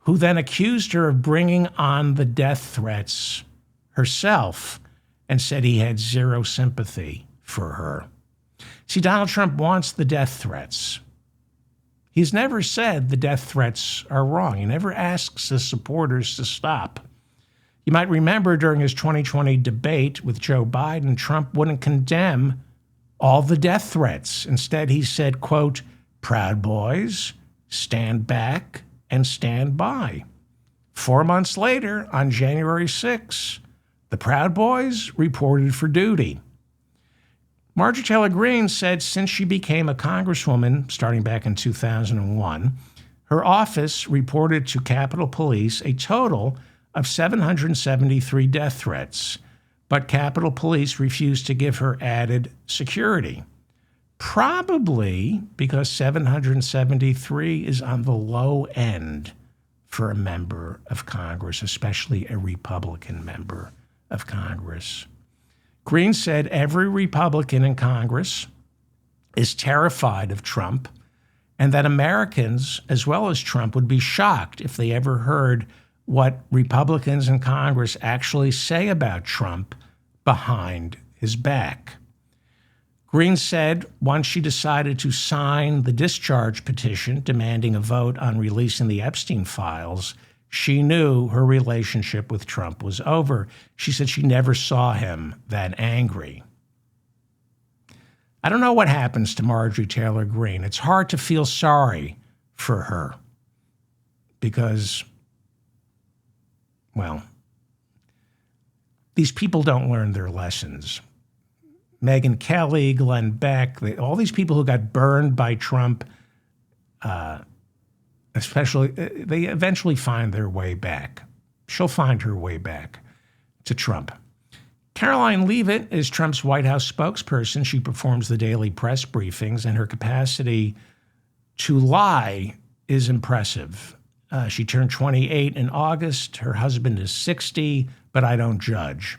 who then accused her of bringing on the death threats herself and said he had zero sympathy for her. See, Donald Trump wants the death threats. He's never said the death threats are wrong. He never asks his supporters to stop. You might remember during his 2020 debate with Joe Biden, Trump wouldn't condemn all the death threats. Instead, he said, quote, "Proud Boys, stand back and stand by." 4 months later, on January 6, the Proud Boys reported for duty. Marjorie Taylor Greene said since she became a congresswoman starting back in 2001, her office reported to Capitol Police a total of 773 death threats, but Capitol Police refused to give her added security. Probably because 773 is on the low end for a member of Congress, especially a Republican member of Congress. Greene said every Republican in Congress is terrified of Trump and that Americans, as well as Trump, would be shocked if they ever heard what Republicans in Congress actually say about Trump behind his back. Greene said once she decided to sign the discharge petition demanding a vote on releasing the Epstein files, she knew her relationship with Trump was over. She said she never saw him that angry. I don't know what happens to Marjorie Taylor Greene. It's hard to feel sorry for her because, well, these people don't learn their lessons. Megyn Kelly, Glenn Beck, all these people who got burned by Trump, especially, they eventually find their way back. She'll find her way back to Trump. Karoline Leavitt is Trump's White House spokesperson. She performs the daily press briefings, and her capacity to lie is impressive. She turned 28 in August. Her husband is 60, but I don't judge.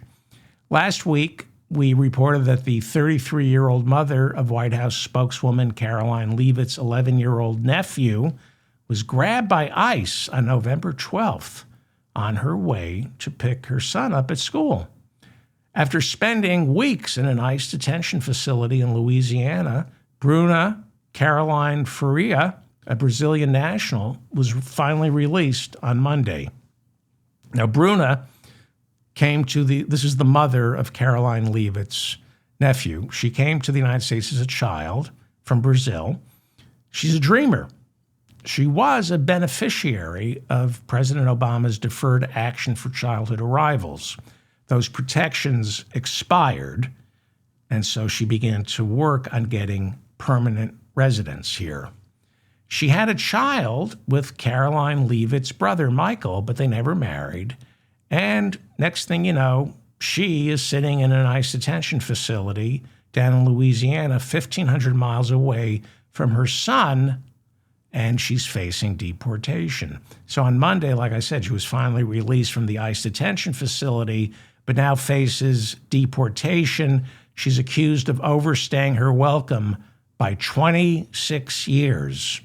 Last week, we reported that the 33-year-old mother of White House spokeswoman Karoline Leavitt's 11-year-old nephew was grabbed by ICE on November 12th on her way to pick her son up at school. After spending weeks in an ICE detention facility in Louisiana, Bruna Caroline Faria, a Brazilian national, was finally released on Monday. Now, Bruna this is the mother of Karoline Leavitt's nephew. She came to the United States as a child from Brazil. She's a dreamer. She was a beneficiary of President Obama's Deferred Action for Childhood Arrivals. Those protections expired, and so she began to work on getting permanent residence here. She had a child with Karoline Leavitt's brother, Michael, but they never married. And next thing you know, she is sitting in an ICE detention facility down in Louisiana, 1,500 miles away from her son, and she's facing deportation. So on Monday, like I said, she was finally released from the ICE detention facility, but now faces deportation. She's accused of overstaying her welcome by 26 years.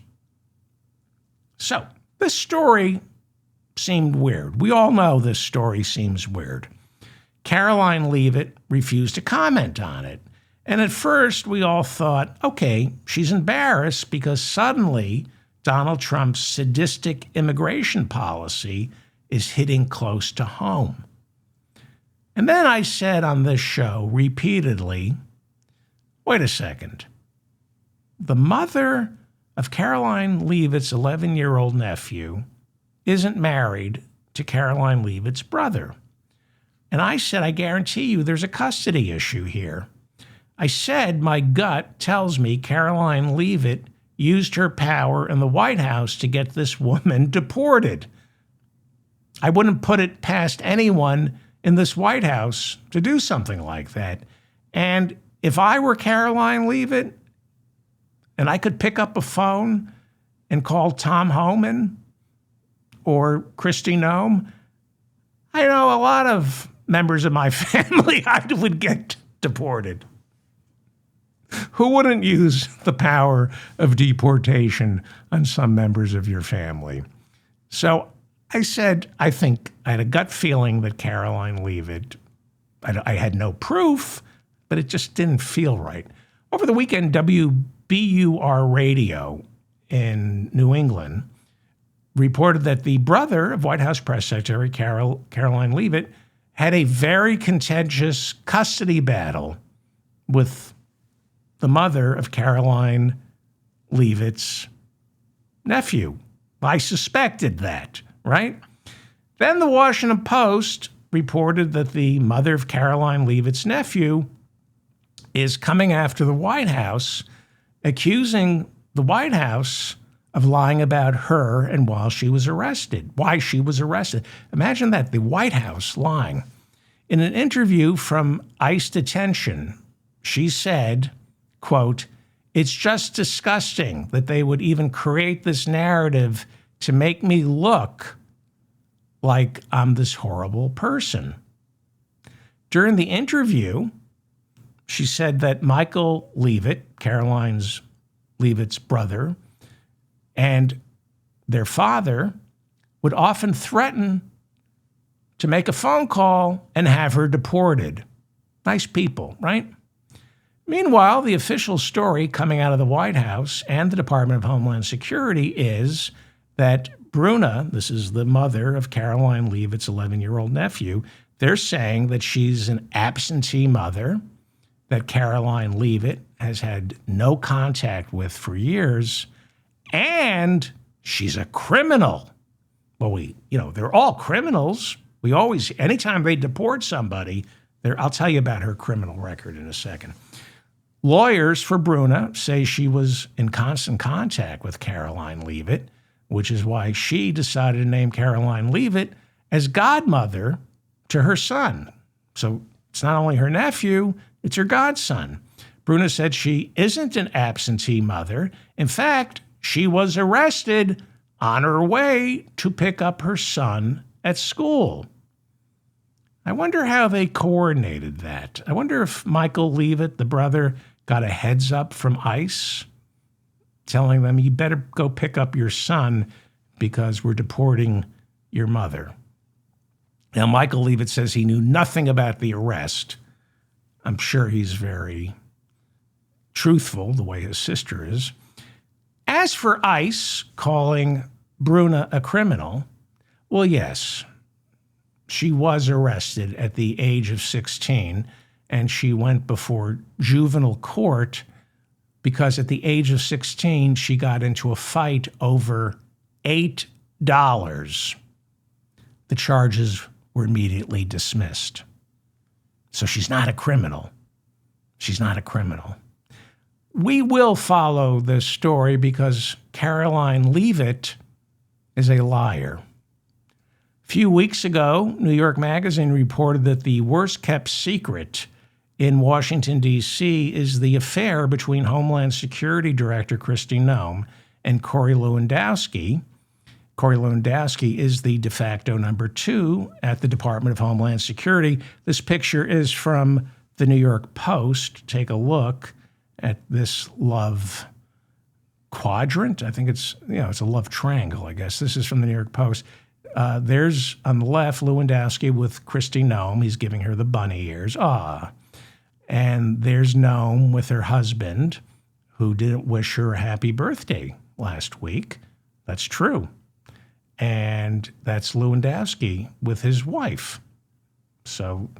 So this story seemed weird. We all know this story seems weird. Karoline Leavitt refused to comment on it. And at first, we all thought, okay, she's embarrassed because suddenly Donald Trump's sadistic immigration policy is hitting close to home. And then I said on this show repeatedly, wait a second. The mother of Karoline Leavitt's 11-year-old nephew isn't married to Karoline Leavitt's brother. And I said, I guarantee you there's a custody issue here. I said, my gut tells me Karoline Leavitt used her power in the White House to get this woman deported. I wouldn't put it past anyone in this White House to do something like that. And if I were Karoline Leavitt and I could pick up a phone and call Tom Homan or Kristi Noem, I know a lot of members of my family I would get deported. Who wouldn't use the power of deportation on some members of your family? So I said, I think I had a gut feeling that Karoline Leavitt, I had no proof, but it just didn't feel right. Over the weekend, WBUR Radio in New England reported that the brother of White House Press Secretary Karoline Leavitt had a very contentious custody battle with the mother of Karoline Leavitt's nephew. I suspected that, right? Then the Washington Post reported that the mother of Karoline Leavitt's nephew is coming after the White House, accusing the White House of lying about her and why she was arrested. Imagine that, the White House lying. In an interview from ICE detention, she said, quote, "It's just disgusting that they would even create this narrative to make me look like I'm this horrible person." During the interview, she said that Michael Leavitt, Karoline Leavitt's brother, and their father would often threaten to make a phone call and have her deported. Nice people, right? Meanwhile, the official story coming out of the White House and the Department of Homeland Security is that Bruna, this is the mother of Karoline Leavitt's 11-year-old nephew, they're saying that she's an absentee mother, that Karoline Leavitt has had no contact with for years, and she's a criminal. Well, they're all criminals. We always, anytime they deport somebody, I'll tell you about her criminal record in a second. Lawyers for Bruna say she was in constant contact with Karoline Leavitt, which is why she decided to name Karoline Leavitt as godmother to her son. So it's not only her nephew, it's her godson. Bruna said she isn't an absentee mother. In fact, she was arrested on her way to pick up her son at school. I wonder how they coordinated that. I wonder if Michael Leavitt, the brother, got a heads up from ICE telling them, you better go pick up your son because we're deporting your mother. Now, Michael Leavitt says he knew nothing about the arrest. I'm sure he's very truthful, the way his sister is. As for ICE calling Bruna a criminal, well, yes, she was arrested at the age of 16, and she went before juvenile court because at the age of 16, she got into a fight over $8. The charges were immediately dismissed. So she's not a criminal. She's not a criminal. We will follow this story because Karoline Leavitt is a liar. A few weeks ago, New York Magazine reported that the worst-kept secret in Washington, D.C. is the affair between Homeland Security Director Kristi Noem and Corey Lewandowski. Corey Lewandowski is the de facto number 2 at the Department of Homeland Security. This picture is from the New York Post. Take a look at this love quadrant. I think it's a love triangle, I guess. This is from the New York Post. There's, on the left, Lewandowski with Kristi Noem. He's giving her the bunny ears. Ah. And there's Noem with her husband, who didn't wish her a happy birthday last week. That's true. And that's Lewandowski with his wife. So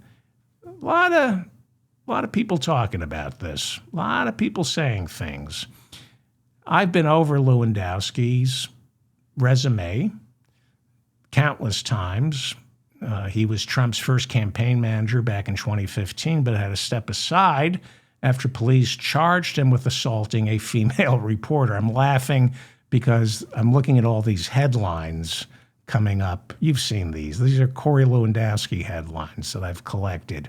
a lot of people talking about this. A lot of people saying things. I've been over Lewandowski's resume countless times. He was Trump's first campaign manager back in 2015, but had to step aside after police charged him with assaulting a female reporter. I'm laughing because I'm looking at all these headlines coming up. You've seen these. These are Corey Lewandowski headlines that I've collected.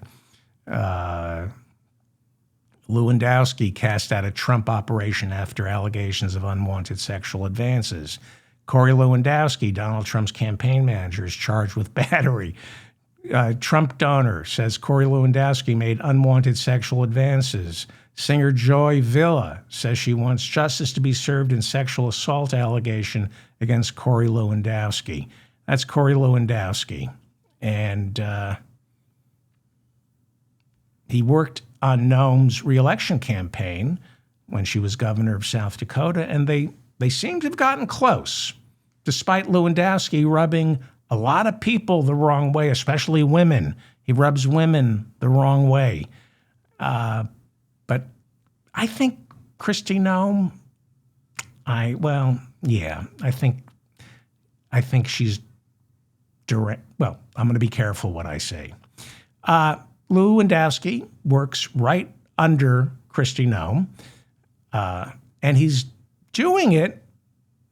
Lewandowski cast out a Trump operation after allegations of unwanted sexual advances. Corey Lewandowski, Donald Trump's campaign manager, is charged with battery. Trump donor says Corey Lewandowski made unwanted sexual advances. Singer Joy Villa says she wants justice to be served in sexual assault allegation against Corey Lewandowski. That's Corey Lewandowski. And he worked on Noem's reelection campaign when she was governor of South Dakota, and they seem to have gotten close, despite Lewandowski rubbing a lot of people the wrong way, especially women. He rubs women the wrong way. But I think Kristi Noem, I think she's direct. Well, I'm going to be careful what I say. Lewandowski works right under Kristi Noem, and he's doing it,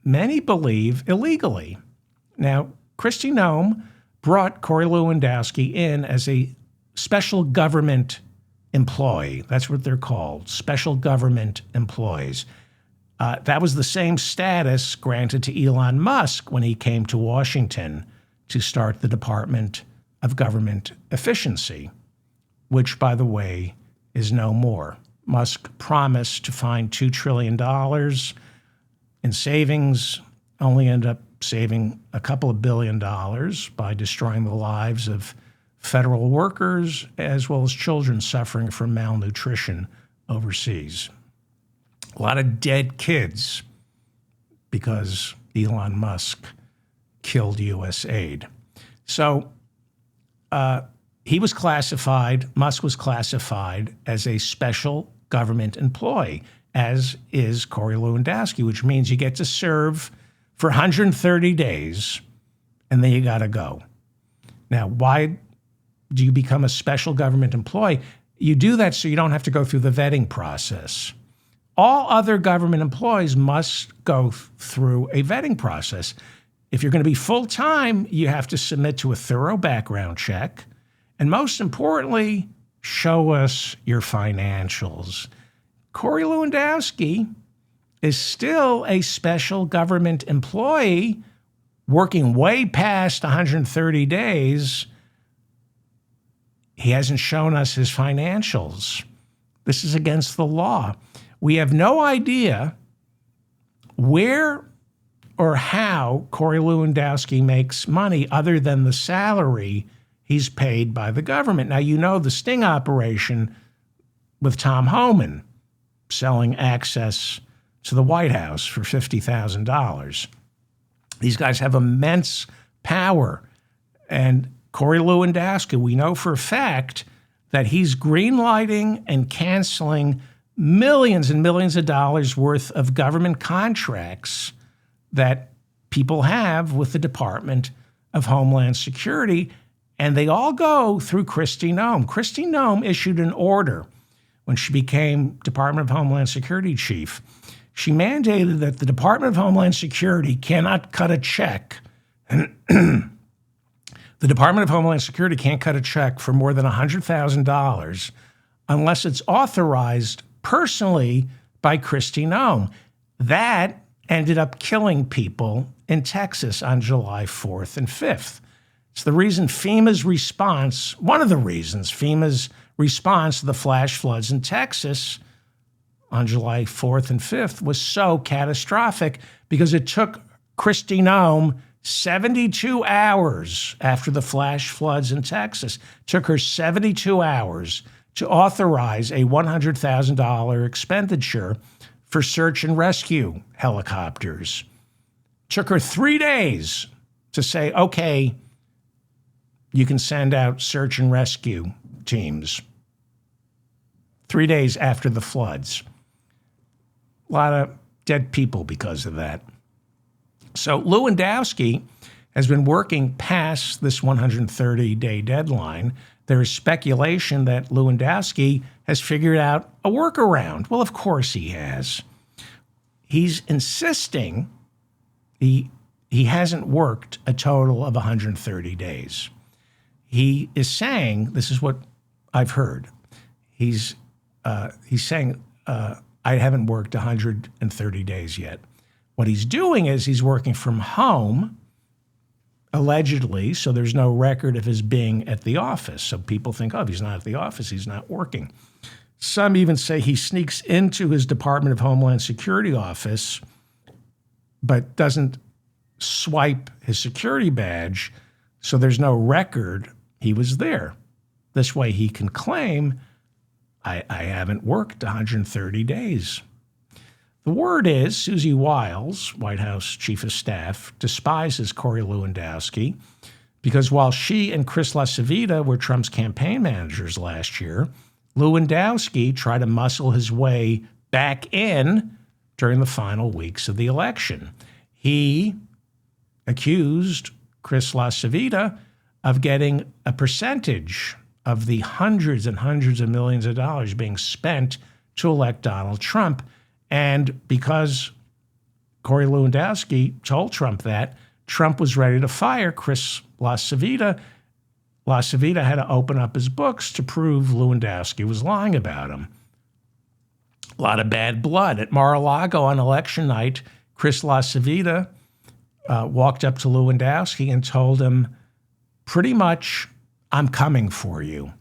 many believe, illegally. Now, Kristi Noem brought Corey Lewandowski in as a special government employee. That's what they're called, special government employees. That was the same status granted to Elon Musk when he came to Washington to start the Department of Government Efficiency, which, by the way, is no more. Musk promised to find $2 trillion in savings, only ended up saving a couple of $1 billion by destroying the lives of federal workers as well as children suffering from malnutrition overseas. A lot of dead kids because Elon Musk killed U.S. aid. So he was classified, Musk was classified as a special government employee, as is Corey Lewandowski, which means you get to serve for 130 days and then you got to go. Now, why do you become a special government employee? You do that so you don't have to go through the vetting process. All other government employees must go through a vetting process. If you're going to be full-time, you have to submit to a thorough background check. And most importantly, show us your financials. Corey Lewandowski is still a special government employee working way past 130 days. He hasn't shown us his financials. This is against the law. We have no idea where or how Corey Lewandowski makes money other than the salary he's paid by the government. Now, you know the sting operation with Tom Homan selling access to the White House for $50,000. These guys have immense power. And Corey Lewandowski, we know for a fact that he's greenlighting and canceling millions and millions of dollars worth of government contracts that people have with the Department of Homeland Security, and they all go through Kristi Noem. Kristi Noem issued an order when she became Department of Homeland Security chief. She mandated that the Department of Homeland Security cannot cut a check. The Department of Homeland Security can't cut a check for more than $100,000 unless it's authorized personally by Kristi Noem. That ended up killing people in Texas on July 4th and 5th. It's the reason FEMA's response, one of the reasons FEMA's response to the flash floods in Texas on July 4th and 5th was so catastrophic, because it took Kristi Noem 72 hours after the flash floods in Texas. Took her 72 hours to authorize a $100,000 expenditure for search and rescue helicopters. Took her 3 days to say, okay, you can send out search and rescue teams. 3 days after the floods. A lot of dead people because of that. So Lewandowski has been working past this 130-day deadline. There is speculation that Lewandowski has figured out a workaround. Well, of course he has. He's insisting he hasn't worked a total of 130 days. He is saying, this is what I've heard, he's saying, I haven't worked 130 days yet. What he's doing is he's working from home, allegedly, so there's no record of his being at the office. So people think, oh, if he's not at the office, he's not working. Some even say he sneaks into his Department of Homeland Security office, but doesn't swipe his security badge, so there's no record he was there. This way he can claim, I haven't worked 130 days. The word is Susie Wiles, White House Chief of Staff, despises Corey Lewandowski because while she and Chris LaCivita were Trump's campaign managers last year, Lewandowski tried to muscle his way back in during the final weeks of the election. He accused Chris LaCivita of getting a percentage of the hundreds and hundreds of millions of dollars being spent to elect Donald Trump. And because Corey Lewandowski told Trump that, Trump was ready to fire Chris LaCivita. LaCivita had to open up his books to prove Lewandowski was lying about him. A lot of bad blood. At Mar-a-Lago on election night, Chris LaCivita walked up to Lewandowski and told him, pretty much, I'm coming for you,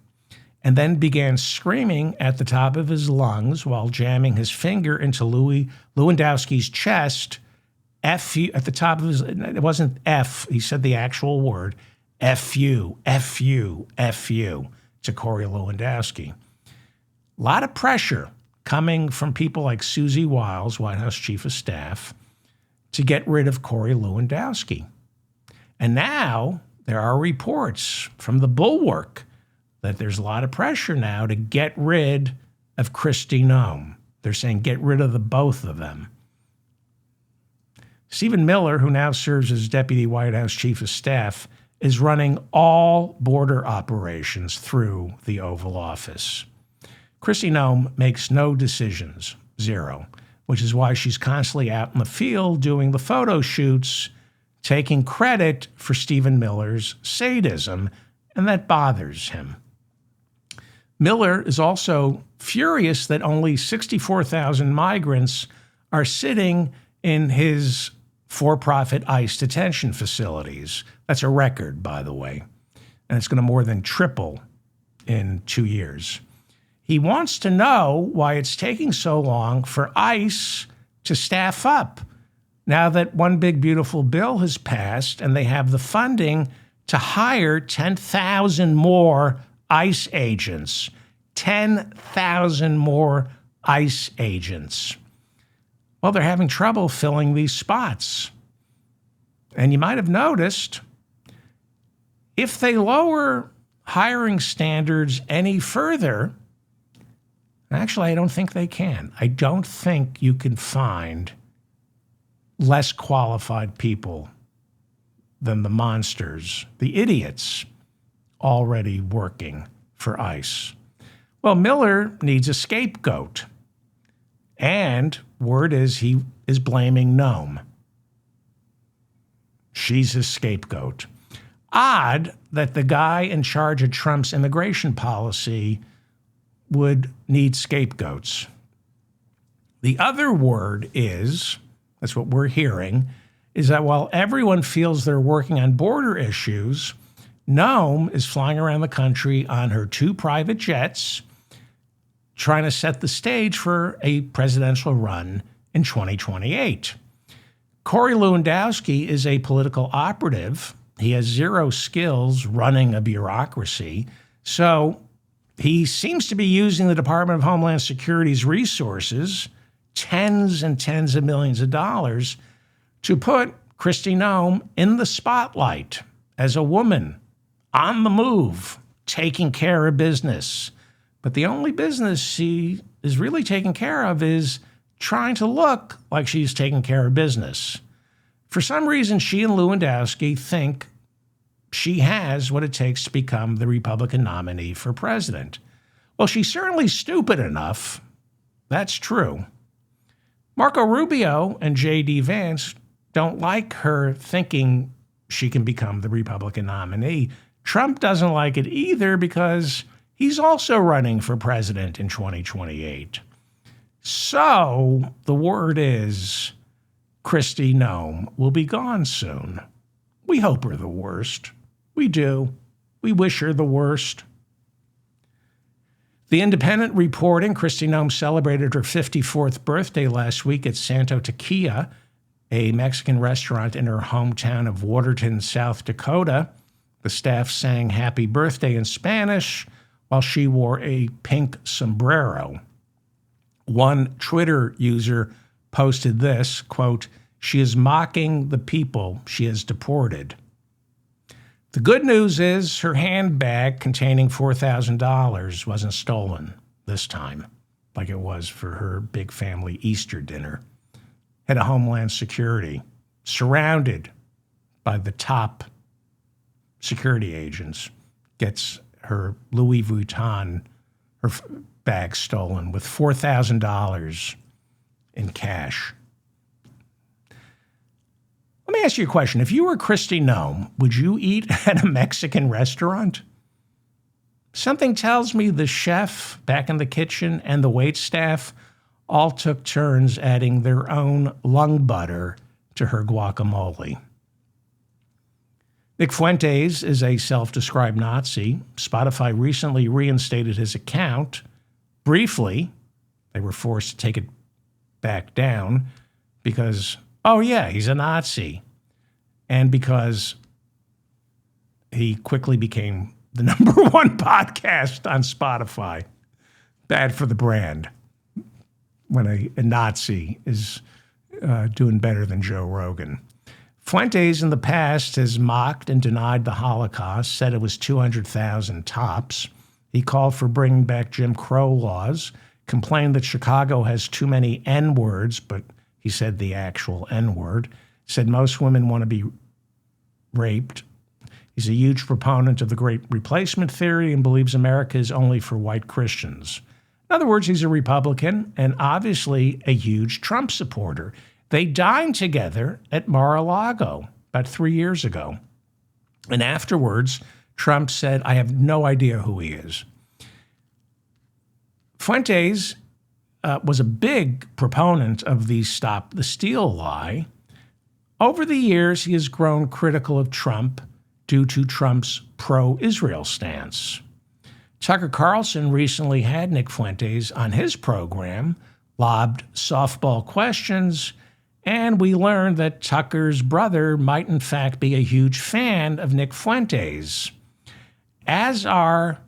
and then began screaming at the top of his lungs while jamming his finger into Lewandowski's chest, F you, at the top of his, it wasn't F, he said the actual word, F you, F you, F you, to Corey Lewandowski. A lot of pressure coming from people like Susie Wiles, White House Chief of Staff, to get rid of Corey Lewandowski. And now there are reports from the Bulwark that there's a lot of pressure now to get rid of Kristi Noem. They're saying get rid of the both of them. Stephen Miller, who now serves as Deputy White House Chief of Staff, is running all border operations through the Oval Office. Kristi Noem makes no decisions, zero, which is why she's constantly out in the field doing the photo shoots, taking credit for Stephen Miller's sadism, and that bothers him. Miller is also furious that only 64,000 migrants are sitting in his for-profit ICE detention facilities. That's a record, by the way, and it's going to more than triple in 2 years. He wants to know why it's taking so long for ICE to staff up now that one big beautiful bill has passed and they have the funding to hire 10,000 more ICE agents. 10,000 more ICE agents. Well, they're having trouble filling these spots. And you might have noticed, if they lower hiring standards any further, actually, I don't think they can. I don't think you can find less qualified people than the monsters, the idiots, already working for ICE. Well, Miller needs a scapegoat. And word is he is blaming Noem. She's his scapegoat. Odd that the guy in charge of Trump's immigration policy would need scapegoats. The other word is, that's what we're hearing, is that while everyone feels they're working on border issues, Noem is flying around the country on her 2 private jets, trying to set the stage for a presidential run in 2028. Corey Lewandowski is a political operative. He has zero skills running a bureaucracy. So he seems to be using the Department of Homeland Security's resources, tens and tens of millions of dollars, to put Kristi Noem in the spotlight as a woman on the move, taking care of business. But the only business she is really taking care of is trying to look like she's taking care of business. For some reason, she and Lewandowski think she has what it takes to become the Republican nominee for president. Well, she's certainly stupid enough. That's true. Marco Rubio and J.D. Vance don't like her thinking she can become the Republican nominee. Trump doesn't like it either because he's also running for president in 2028. So the word is Kristi Noem will be gone soon. We hope her the worst. We do. We wish her the worst. The Independent reporting Kristi Noem celebrated her 54th birthday last week at Santo Tequila, a Mexican restaurant in her hometown of Waterton, South Dakota. The staff sang happy birthday in Spanish while she wore a pink sombrero. One Twitter user posted this, quote, "She is mocking the people she has deported." The good news is her handbag containing $4,000 wasn't stolen this time, like it was for her big family Easter dinner. Head of Homeland Security, surrounded by the top security agents, gets her Louis Vuitton, her bag stolen with $4,000 in cash. Let me ask you a question. If you were Kristi Noem, would you eat at a Mexican restaurant? Something tells me the chef back in the kitchen and the waitstaff all took turns adding their own lung butter to her guacamole. Nick Fuentes is a self-described Nazi. Spotify recently reinstated his account. Briefly, they were forced to take it back down because, oh yeah, he's a Nazi. And because he quickly became the number one podcast on Spotify. Bad for the brand when a Nazi is doing better than Joe Rogan. Fuentes in the past has mocked and denied the Holocaust, said it was 200,000 tops. He called for bringing back Jim Crow laws, complained that Chicago has too many N-words, but he said the actual N-word, said most women want to be raped. He's a huge proponent of the Great Replacement theory and believes America is only for white Christians. In other words, he's a Republican and obviously a huge Trump supporter. They dined together at Mar-a-Lago about 3 years ago. And afterwards, Trump said, "I have no idea who he is." Fuentes was a big proponent of the Stop the Steal lie. Over the years, he has grown critical of Trump due to Trump's pro-Israel stance. Tucker Carlson recently had Nick Fuentes on his program, lobbed softball questions, and we learned that Tucker's brother might in fact be a huge fan of Nick Fuentes, as are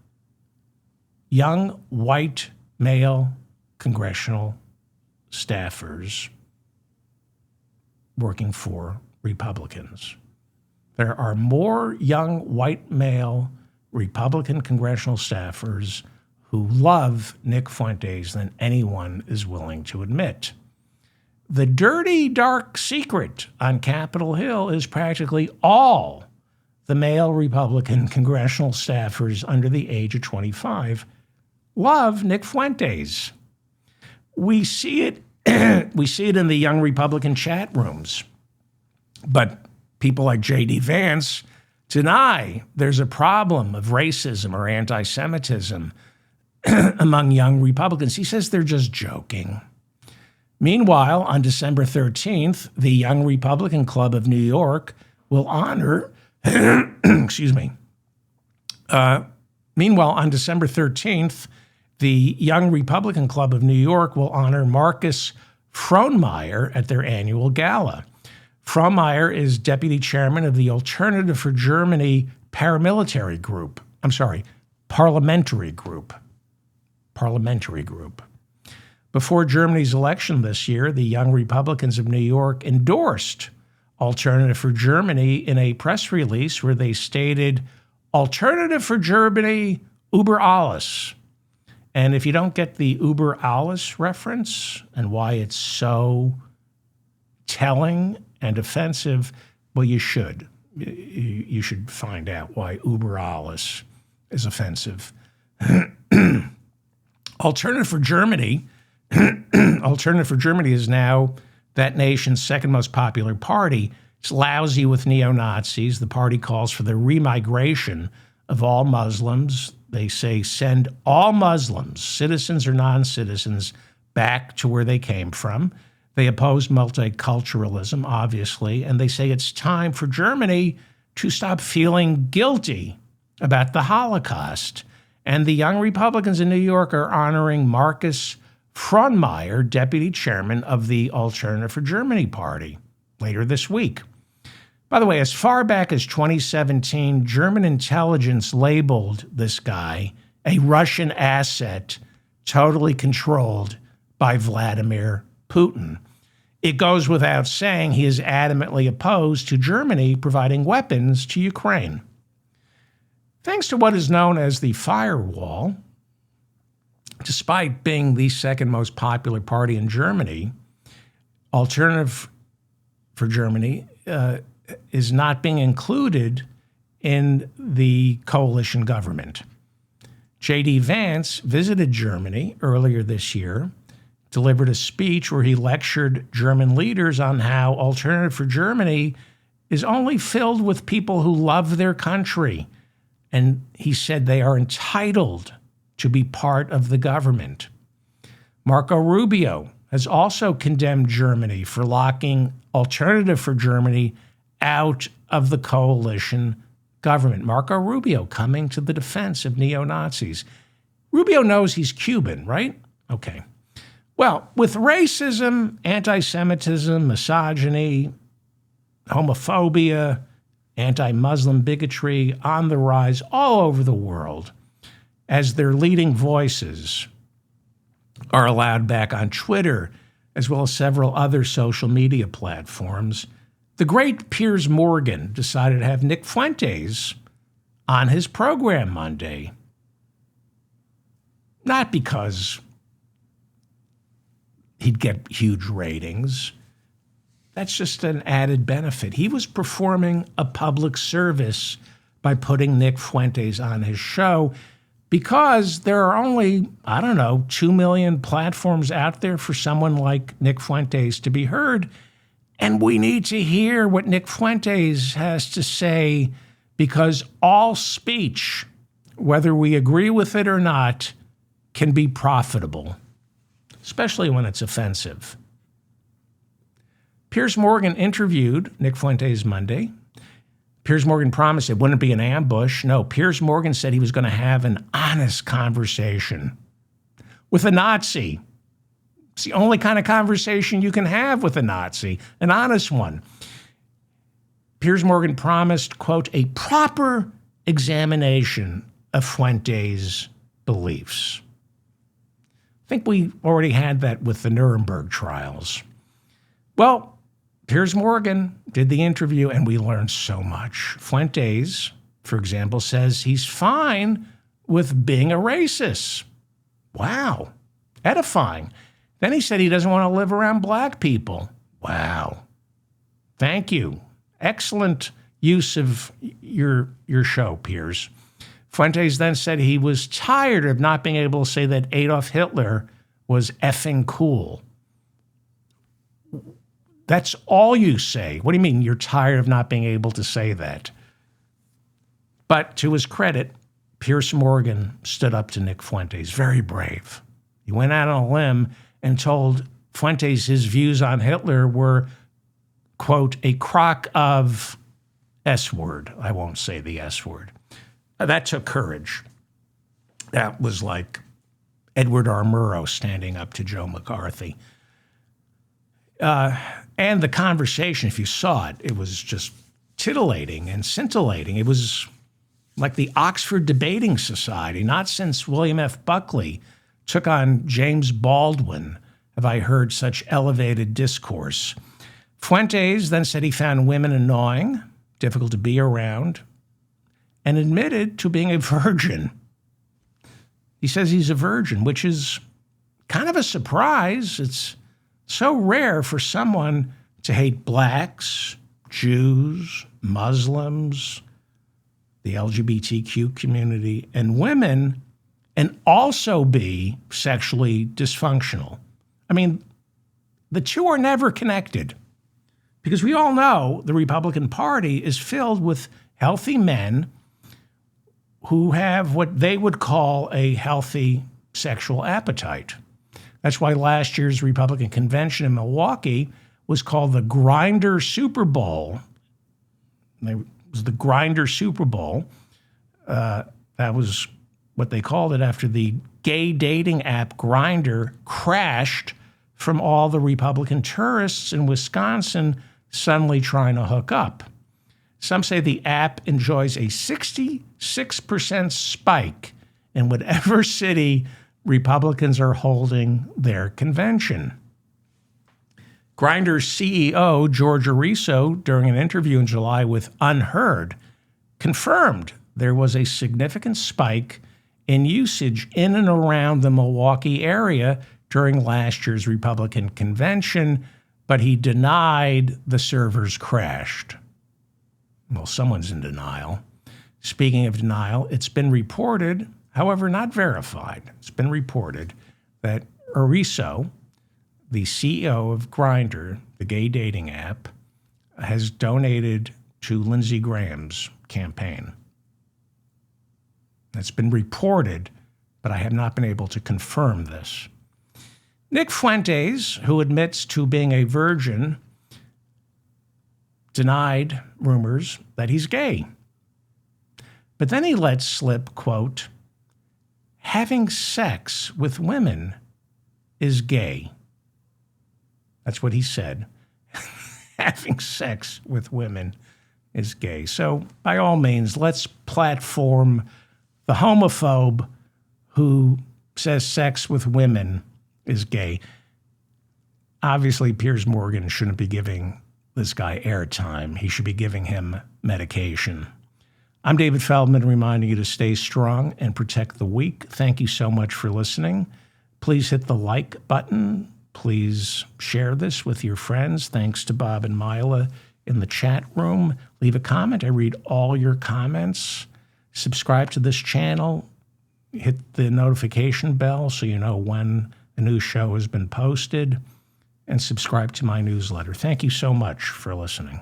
young white male congressional staffers working for Republicans. There are more young white male Republican congressional staffers who love Nick Fuentes than anyone is willing to admit. The dirty, dark secret on Capitol Hill is practically all the male Republican congressional staffers under the age of 25 love Nick Fuentes. We see it in the young Republican chat rooms. But people like J.D. Vance deny there's a problem of racism or anti-Semitism among young Republicans. He says they're just joking. Meanwhile, on December 13th, the Young Republican Club of New York will honor, excuse me. Meanwhile, on December 13th, the Young Republican Club of New York will honor Marcus Frohnmeyer at their annual gala. Frohnmayer is deputy chairman of the Alternative for Germany parliamentary group. Parliamentary group. Before Germany's election this year, the Young Republicans of New York endorsed Alternative for Germany in a press release where they stated, Alternative for Germany, über alles. And if you don't get the über alles reference and why it's so telling and offensive, well, you should. You should find out why über alles is offensive. Alternative for Germany is now that nation's second most popular party. It's lousy with neo-Nazis. The party calls for the remigration of all Muslims. They say send all Muslims, citizens or non-citizens, back to where they came from. They oppose multiculturalism, obviously, and they say it's time for Germany to stop feeling guilty about the Holocaust. And the Young Republicans in New York are honoring Markus Frohnmayer, deputy chairman of the Alternative for Germany party, later this week. By the way, as far back as 2017, German intelligence labeled this guy a Russian asset totally controlled by Vladimir Putin. It goes without saying he is adamantly opposed to Germany providing weapons to Ukraine. Thanks to what is known as the firewall, despite being the second most popular party in Germany, Alternative for Germany is not being included in the coalition government. J.D. Vance visited Germany earlier this year, delivered a speech where he lectured German leaders on how Alternative for Germany is only filled with people who love their country. And he said they are entitled to be part of the government. Marco Rubio has also condemned Germany for locking Alternative for Germany out of the coalition government. Marco Rubio coming to the defense of neo-Nazis. Rubio knows he's Cuban, right? Okay. Well, with racism, anti-Semitism, misogyny, homophobia, anti-Muslim bigotry on the rise all over the world, as their leading voices are allowed back on Twitter, as well as several other social media platforms, the great Piers Morgan decided to have Nick Fuentes on his program Monday. Not because he'd get huge ratings. That's just an added benefit. He was performing a public service by putting Nick Fuentes on his show because there are only, 2 million platforms out there for someone like Nick Fuentes to be heard. And we need to hear what Nick Fuentes has to say because all speech, whether we agree with it or not, can be profitable, especially when it's offensive. Piers Morgan interviewed Nick Fuentes Monday. Piers Morgan promised it wouldn't be an ambush. No, Piers Morgan said he was going to have an honest conversation with a Nazi. It's the only kind of conversation you can have with a Nazi, an honest one. Piers Morgan promised, quote, a proper examination of Fuentes' beliefs. I think we already had that with the Nuremberg trials. Well, Piers Morgan did the interview and we learned so much. Fuentes, for example, says he's fine with being a racist. Wow, edifying. Then he said he doesn't want to live around black people. Wow. Thank you. Excellent use of your show, Piers. Fuentes then said he was tired of not being able to say that Adolf Hitler was effing cool. That's all you say. What do you mean you're tired of not being able to say that? But to his credit, Piers Morgan stood up to Nick Fuentes. Very brave. He went out on a limb and told Fuentes his views on Hitler were, quote, a crock of S word. I won't say the S word. That took courage. That was like Edward R. Murrow standing up to Joe McCarthy. And the conversation, if you saw it, it was just titillating and scintillating. It was like the Oxford Debating Society. Not since William F. Buckley took on James Baldwin have I heard such elevated discourse. Fuentes then said he found women annoying, difficult to be around, and admitted to being a virgin. He says he's a virgin, which is kind of a surprise. It's so rare for someone to hate blacks, Jews, Muslims, the LGBTQ community, and women, and also be sexually dysfunctional. I mean, the two are never connected, because we all know the Republican Party is filled with healthy men who have what they would call a healthy sexual appetite. That's why last year's Republican convention in Milwaukee was called the Grindr Super Bowl. It was the Grindr Super Bowl. That was what they called it after the gay dating app Grindr crashed from all the Republican tourists in Wisconsin suddenly trying to hook up. Some say the app enjoys a 66% spike in whatever city Republicans are holding their convention. Grindr's CEO, George Ariso, during an interview in July with Unheard, confirmed there was a significant spike in usage in and around the Milwaukee area during last year's Republican convention, but he denied the servers crashed. Well, someone's in denial. Speaking of denial, it's been reported, however not verified, it's been reported that Ariso, the CEO of Grindr, the gay dating app, has donated to Lindsey Graham's campaign. That's been reported, but I have not been able to confirm this. Nick Fuentes, who admits to being a virgin, denied rumors that he's gay. But then he let slip, quote, having sex with women is gay. That's what he said. Having sex with women is gay. So by all means, let's platform the homophobe who says sex with women is gay. Obviously, Piers Morgan shouldn't be giving this guy airtime. He should be giving him medication. I'm David Feldman, reminding you to stay strong and protect the weak. Thank you so much for listening. Please hit the like button. Please share this with your friends. Thanks to Bob and Mila in the chat room. Leave a comment. I read all your comments. Subscribe to this channel. Hit the notification bell so you know when the new show has been posted. And subscribe to my newsletter. Thank you so much for listening.